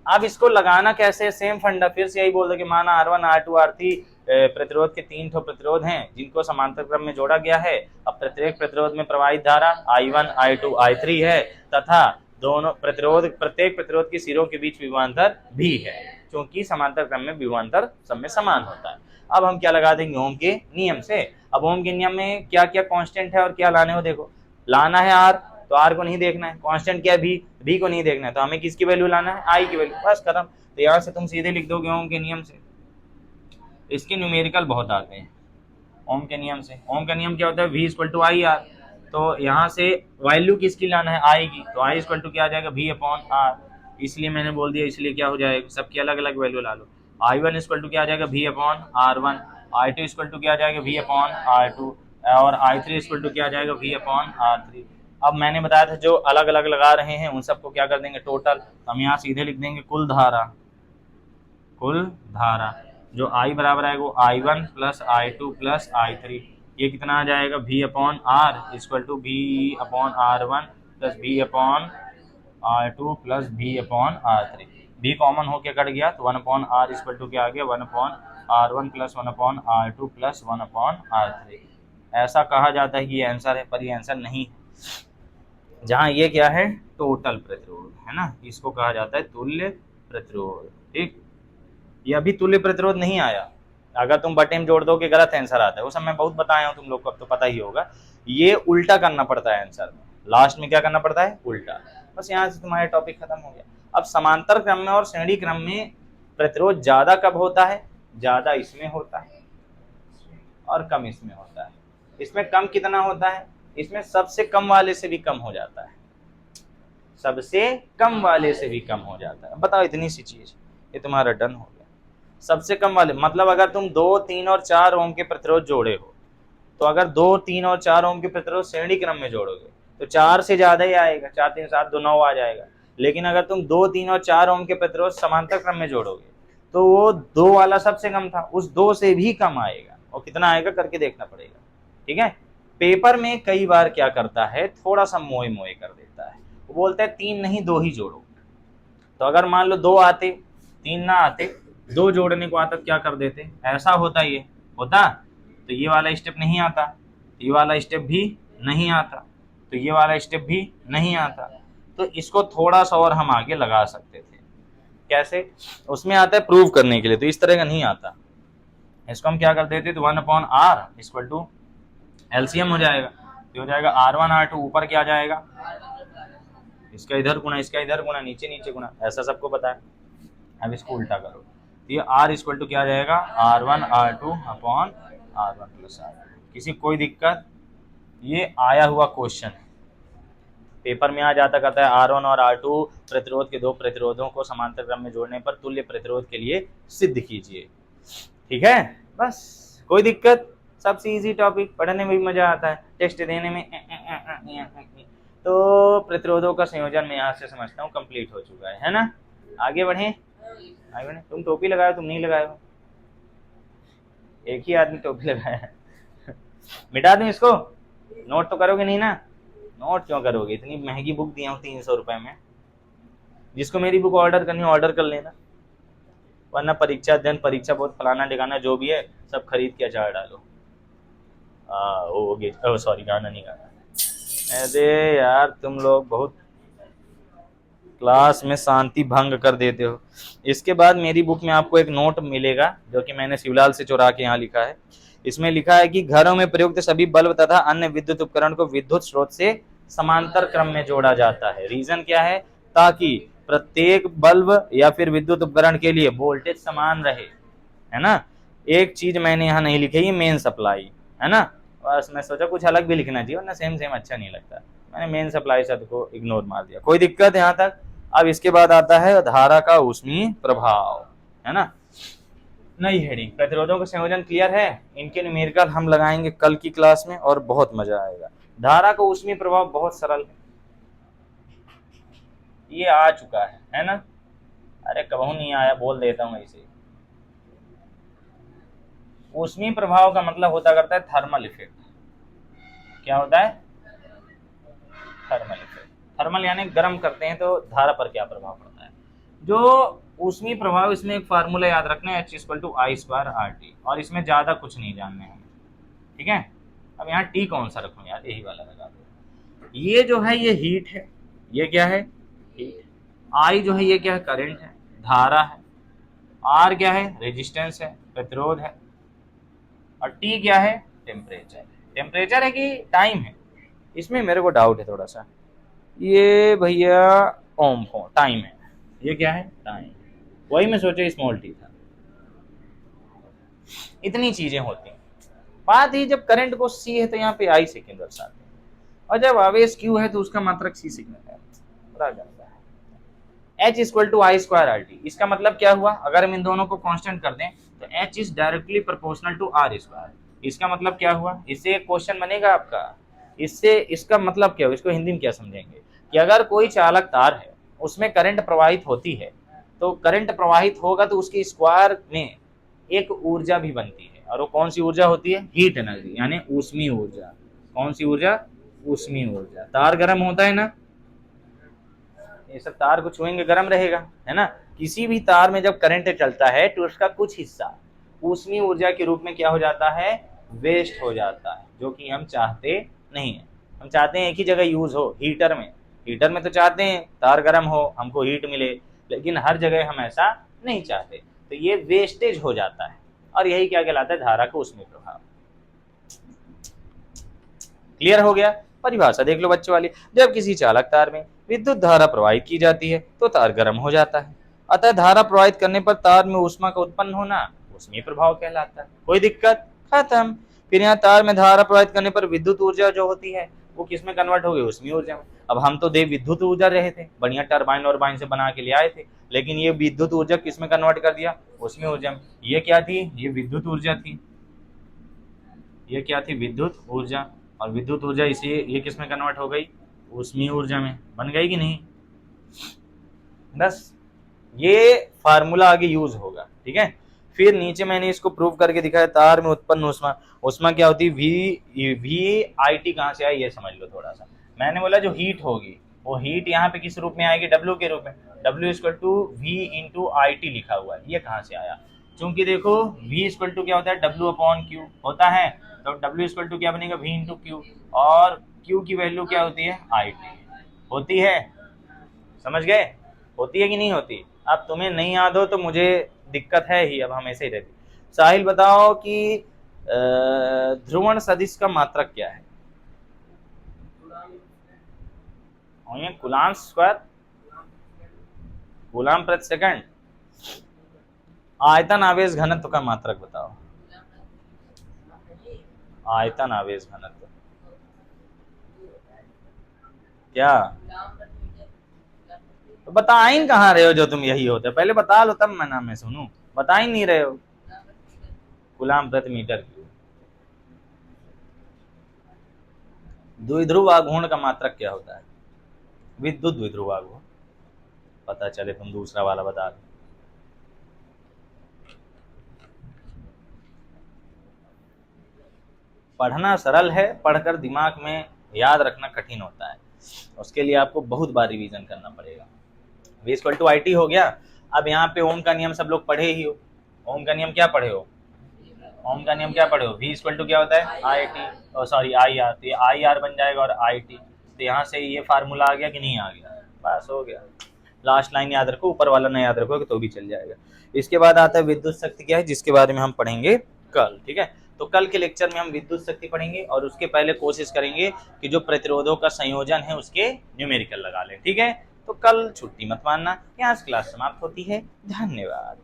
अब इसको लगाना कैसे? सेम फंडा, फिर से यही बोल दो कि माना R1 R2 R3 प्रतिरोध के 3 ठो प्रतिरोध हैं जिनको समांतर क्रम में जोड़ा गया है। अब प्रत्येक प्रतिरोध में प्रवाहित धारा I1 I2 I3 है तथा दोनों प्रत्येक प्रतिरोध के सिरों के बीच विभवांतर भी है, क्योंकि समांतर क्रम में विभवांतर सब में समान होता है। अब हम क्या लगा देंगे? ओम के नियम से। अब ओम के नियम में क्या क्या कांस्टेंट है और क्या लाने हो? देखो लाना है R, तो R को नहीं देखना है। कांस्टेंट क्या है? भी को नहीं देखना है, तो हमें किसकी वैल्यू लाना है? I की वैल्यू, बस खत्म। तो यहाँ से तुम सीधे लिख दोगे ओम के नियम से। इसके न्यूमेरिकल बहुत आते हैं ओम के नियम से। ओम का नियम क्या होता है? V equal to I R. तो यहाँ से वैल्यू किसकी लाना है? I की, तो I इक्वल टू क्या आ जाएगा? V upon R। इसलिए मैंने बोल दिया, इसलिए क्या हो जाएगा? सबकी अलग अलग वैल्यू ला लो। I1 इक्वल टू क्या आ जाएगा? V upon R1। I2 equal to क्या आ जाएगा? V upon R2। और I3 इक्वल टू क्या आ जाएगा? V upon R3। अब मैंने बताया था जो अलग अलग लगा रहे हैं उन सबको क्या कर देंगे? टोटल। हम यहाँ सीधे लिख देंगे कुल धारा। कुल धारा जो I बराबर आएगा वो I1 plus I2 plus I3। ये कितना आ जाएगा? V upon R equal to V upon R1 plus V upon R2 plus V upon R3। V common होके कट गया तो 1 अपॉन R इक्वल टू क्या आ गया? 1 upon R1 plus 1 upon R2 plus 1 upon R3। ऐसा कहा जाता है कि ये आंसर है, पर ये आंसर नहीं है। जहाँ ये क्या है, टोटल प्रतिरोध है ना, इसको कहा जाता है तुल्य प्रतिरोध। ठीक, ये अभी तुल्य प्रतिरोध नहीं आया। अगर तुम बटे में जोड़ दो कि गलत आंसर आता है, वो सब मैं बहुत बताया हूँ तुम लोग को, अब तो पता ही होगा। ये उल्टा करना पड़ता है आंसर में, लास्ट में क्या करना पड़ता है, उल्टा। बस यहाँ से तुम्हारा टॉपिक खत्म हो गया। अब समांतर क्रम में और श्रेणी क्रम में प्रतिरोध ज्यादा कब होता है, ज्यादा इसमें होता है और कम इसमें होता है। इसमें कम कितना होता है, इसमें सबसे कम वाले से भी कम हो जाता है, सबसे कम वाले से भी कम हो जाता है। बताओ, इतनी सी चीज, ये तुम्हारा डन हो गया। सबसे कम वाले मतलब अगर तुम 2, 3 और 4 ओम के प्रतिरोध जोड़े हो, तो अगर 2, 3 और 4 ओम के प्रतिरोध श्रेणी क्रम में जोड़ोगे तो 4 से ज्यादा ही आएगा, 4, 3, 7, 2, 9 आ जाएगा। लेकिन अगर तुम 2, 3 और 4 ओम के प्रतिरोध समांतर क्रम में जोड़ोगे तो वो 2 वाला सबसे कम था, उस 2 से भी कम आएगा। और कितना आएगा करके देखना पड़ेगा। ठीक है, पेपर में कई बार क्या करता है, थोड़ा सा मोए मोए कर देता है। वो बोलता है 3 नहीं 2 ही जोड़ो। तो अगर मान लो 2 आते, 3 ना आते, 2 जोड़ने को आता, क्या कर देते, ऐसा होता, ये होता तो ये वाला स्टेप नहीं आता, ये वाला स्टेप भी नहीं आता, तो ये वाला स्टेप भी नहीं आता। तो इसको थोड़ा सा और हम आगे लगा सकते थे। कैसे, उसमें आता है प्रूव करने के लिए, तो इस तरह का नहीं आता। इसको हम क्या कर देते, तो 1/r इक्वल टू एलसीएम हो जाएगा, तो हो जाएगा R1 R2, ऊपर क्या जाएगा, इसका इधर गुना, इसका इधर गुना, नीचे नीचे गुना, ऐसा सबको पता है। अब इसको उल्टा करो, तो ये R इक्वल टू क्या जाएगा, R1 R2 upon R1 plus R2। किसी कोई दिक्कत, ये आया हुआ क्वेश्चन है, पेपर में आ जाता, कहता है R1 और R2 प्रतिरोध के दो प्रतिरोधों को समांतर क्रम में जोड़ने पर तुल्य प्रतिरोध के लिए सिद्ध कीजिए। ठीक है, बस कोई दिक्कत, सबसे इजी टॉपिक, पढ़ने में भी मजा आता है, टेस्ट देने में तो प्रतिरोधों का संयोजन मैं यहाँ से समझता हूँ कंप्लीट हो चुका है ना। आगे बढ़े, आगे बढ़े। तुम टोपी लगाए, तुम नहीं लगाए हो, एक ही आदमी टोपी लगाया है। मिटा दूं इसको, नोट तो करोगे नहीं ना, नोट क्यों करोगे, इतनी महंगी बुक दिया हूँ 300 रुपए में। जिसको मेरी बुक ऑर्डर करनी ऑर्डर कर लेना, वरना परीक्षा अध्ययन, परीक्षा बहुत फलाना ठिकाना जो भी है सब खरीद के अचार डालो। सॉरी, गाना नहीं गाना। अरे यार तुम लोग बहुत क्लास में शांति भंग कर देते हो। इसके बाद मेरी बुक में आपको एक नोट मिलेगा जो कि मैंने शिवलाल से चुरा के यहाँ लिखा है। इसमें लिखा है कि घरों में प्रयुक्त सभी बल्ब तथा अन्य विद्युत उपकरण को विद्युत स्रोत से समांतर क्रम में जोड़ा जाता है। रीजन क्या है, ताकि प्रत्येक बल्ब या फिर विद्युत उपकरण के लिए वोल्टेज समान रहे, है ना। एक चीज मैंने यहाँ नहीं लिखी, ये मेन सप्लाई है ना, बस मैं सोचा कुछ अलग भी लिखना चाहिए, वरना सेम सेम अच्छा नहीं लगता। मैंने मेन सप्लाई शब्द को इग्नोर मार दिया। कोई दिक्कत यहाँ तक। अब इसके बाद आता है धारा का ऊष्मीय प्रभाव, है ना, नई हेडिंग। प्रतिरोधों का संयोजन क्लियर है, इनके न्यूमेरिकल हम लगाएंगे कल की क्लास में और बहुत मजा आएगा। धारा का ऊष्मीय प्रभाव बहुत सरल है, ये आ चुका है ना। अरे कबहू नहीं आया, बोल देता हूँ ऐसे। ऊष्मीय प्रभाव का मतलब होता करता है थर्मल इफेक्ट। क्या होता है, थर्मल इफेक्ट। थर्मल यानी गर्म करते हैं तो धारा पर क्या प्रभाव पड़ता है। जो ऊष्मीय प्रभाव, इसमें एक फार्मूला याद रखना है, H equal to I square RT, और इसमें ज्यादा कुछ नहीं जानने हैं, ठीक है। अब यहाँ T कौन सा रखूं यार, यही वाला लगा दो। ये जो है ये हीट है, ये क्या है, हीट। I जो है ये क्या है, करंट है, धारा है। R क्या है, रेजिस्टेंस है, प्रतिरोध है। और T क्या है, टेम्परेचर। टेम्परेचर है कि टाइम है, इसमें मेरे को डाउट है थोड़ा सा। ये भैया ओम हो, टाइम है, ये क्या है, टाइम। वही मैं सोचा स्मॉल टी था। इतनी चीजें होती हैं। बात ही जब करंट को सी है तो यहाँ पे आई सेकेंड दर्शाते हैं, और जब आवेश क्यू है तो उसका मात्रक सी सिग्नल है। बड़ा गंदा है। H equal to I square R T, इसका मतलब क्या हुआ, अगर हम इन दोनों को कांस्टेंट कर दें तो H is directly proportional to R square. इसका मतलब क्या हुआ, इससे एक क्वेश्चन बनेगा आपका, इससे इसका मतलब क्या हुआ, इसको हिंदी में क्या समझेंगे कि अगर कोई चालक तार है उसमें करंट प्रवाहित होती है, तो करंट प्रवाहित होगा तो उसकी स्क्वायर में एक ऊर्जा भी बनती है, और वो कौन सी ऊर्जा होती है, हीट एनर्जी, यानी ऊष्मीय ऊर्जा। कौन सी ऊर्जा, ऊष्मीय ऊर्जा। तार गर्म होता है ना, ये सब तार को छुएंगे गर्म रहेगा, है ना। किसी भी तार में जब करंट चलता है तो उसका कुछ हिस्सा ऊष्मीय ऊर्जा के रूप में क्या हो जाता है, वेस्ट हो जाता है, जो कि हम चाहते नहीं है। हम चाहते हैं एक ही जगह यूज हो, हीटर में तो चाहते हैं तार गर्म हो, हमको हीट मिले, लेकिन हर जगह हम ऐसा नहीं चाहते, तो ये वेस्टेज हो जाता है, और यही क्या कहलाता है, धारा का ऊष्मीय प्रभाव। क्लियर हो गया? परिभाषा देख लो बच्चों वाली, जब किसी चालक तार में विद्युत धारा प्रवाहित की जाती है तो तार गर्म हो जाता है, अतः धारा प्रवाहित करने पर तार में ऊष्मा का उत्पन्न होना ऊष्मीय प्रभाव कहलाता है। कोई दिक्कत? खत्म। फिर यहाँ तार में धारा प्रवाहित करने पर विद्युत ऊर्जा जो होती है वो किस में कन्वर्ट हो गई, ऊष्मीय ऊर्जा में। अब हम तो देव विद्युत ऊर्जा रहे थे, बढ़िया टरबाइन और बाइन से बना के ले आए थे, लेकिन ये विद्युत ऊर्जा किस में कन्वर्ट कर दिया, ऊष्मीय ऊर्जा में। ये क्या थी, ये विद्युत ऊर्जा थी, ये क्या थी, विद्युत ऊर्जा, और विद्युत ऊर्जा इसी ये किस में कन्वर्ट हो गई, ऊष्मीय ऊर्जा में। बन गई कि नहीं? बस ये फार्मूला आगे यूज होगा, ठीक है। फिर नीचे मैंने इसको प्रूव करके दिखाया, तार में उत्पन्न ऊष्मा, ऊष्मा क्या होती है, वी आई टी कहाँ से आई ये समझ लो थोड़ा सा। मैंने बोला जो हीट होगी वो हीट यहाँ पे किस रूप में आएगी, डब्ल्यू के रूप में, W equal to V into I T लिखा हुआ है, ये कहाँ से आया, क्योंकि देखो v इक्वल टू क्या होता है, डब्ल्यू अपॉन क्यू होता है, तो डब्ल्यू इक्वल टू क्या बनेगा, v इंटू क्यू, और q की वैल्यू क्या होती है, आई टी होती है। समझ गए? होती है कि नहीं होती? अब तुम्हें नहीं याद हो तो मुझे दिक्कत है ही, अब हमेशा ही रहती। साहिल बताओ कि ध्रुवण सदिश का मात्रक क्या है? कूलाम स्क्वायर, कूलाम प्रति सेकंड। आयतन आवेश घनत्व का मात्रक बताओ, आयतन आवेश घनत्व क्या? तो बता ही कहाँ रहे हो जो तुम यही होते, पहले बता लो तब मैं नाम में सुनूं, बता ही नहीं रहे हो। कूलाम प्रति मीटर क्यूब। द्विध्रुव आघूर्ण का मात्रक क्या होता है, विद्युत द्विध्रुव आघूर्ण। पता चले तुम दूसरा वाला बता दो। पढ़ना सरल है, पढ़कर दिमाग में याद रखना कठिन होता है, उसके लिए आपको बहुत बार रिवीजन करना पड़ेगा। v equal to I T हो गया। अब यहाँ पे ओम का नियम सब लोग पढ़े ही हो, ओम का नियम क्या पढ़े हो, ओम का नियम क्या पढ़े हो, v इक्वल टू क्या होता है, आई टी, और सॉरी आई आर, तो ये आई आर बन जाएगा और आई टी, तो यहाँ से ये फार्मूला आ गया कि नहीं आ गया, बस हो गया। लास्ट लाइन याद रखो, ऊपर वाला नहीं याद रखो तो भी चल जाएगा। इसके बाद आता है विद्युत शक्ति क्या है, जिसके बारे में हम पढ़ेंगे कल, ठीक है। तो कल के लेक्चर में हम विद्युत शक्ति पढ़ेंगे, और उसके पहले कोशिश करेंगे कि जो प्रतिरोधों का संयोजन है उसके न्यूमेरिकल लगा लें, ठीक है। तो कल छुट्टी मत मानना, यहाँ से क्लास समाप्त होती है। धन्यवाद।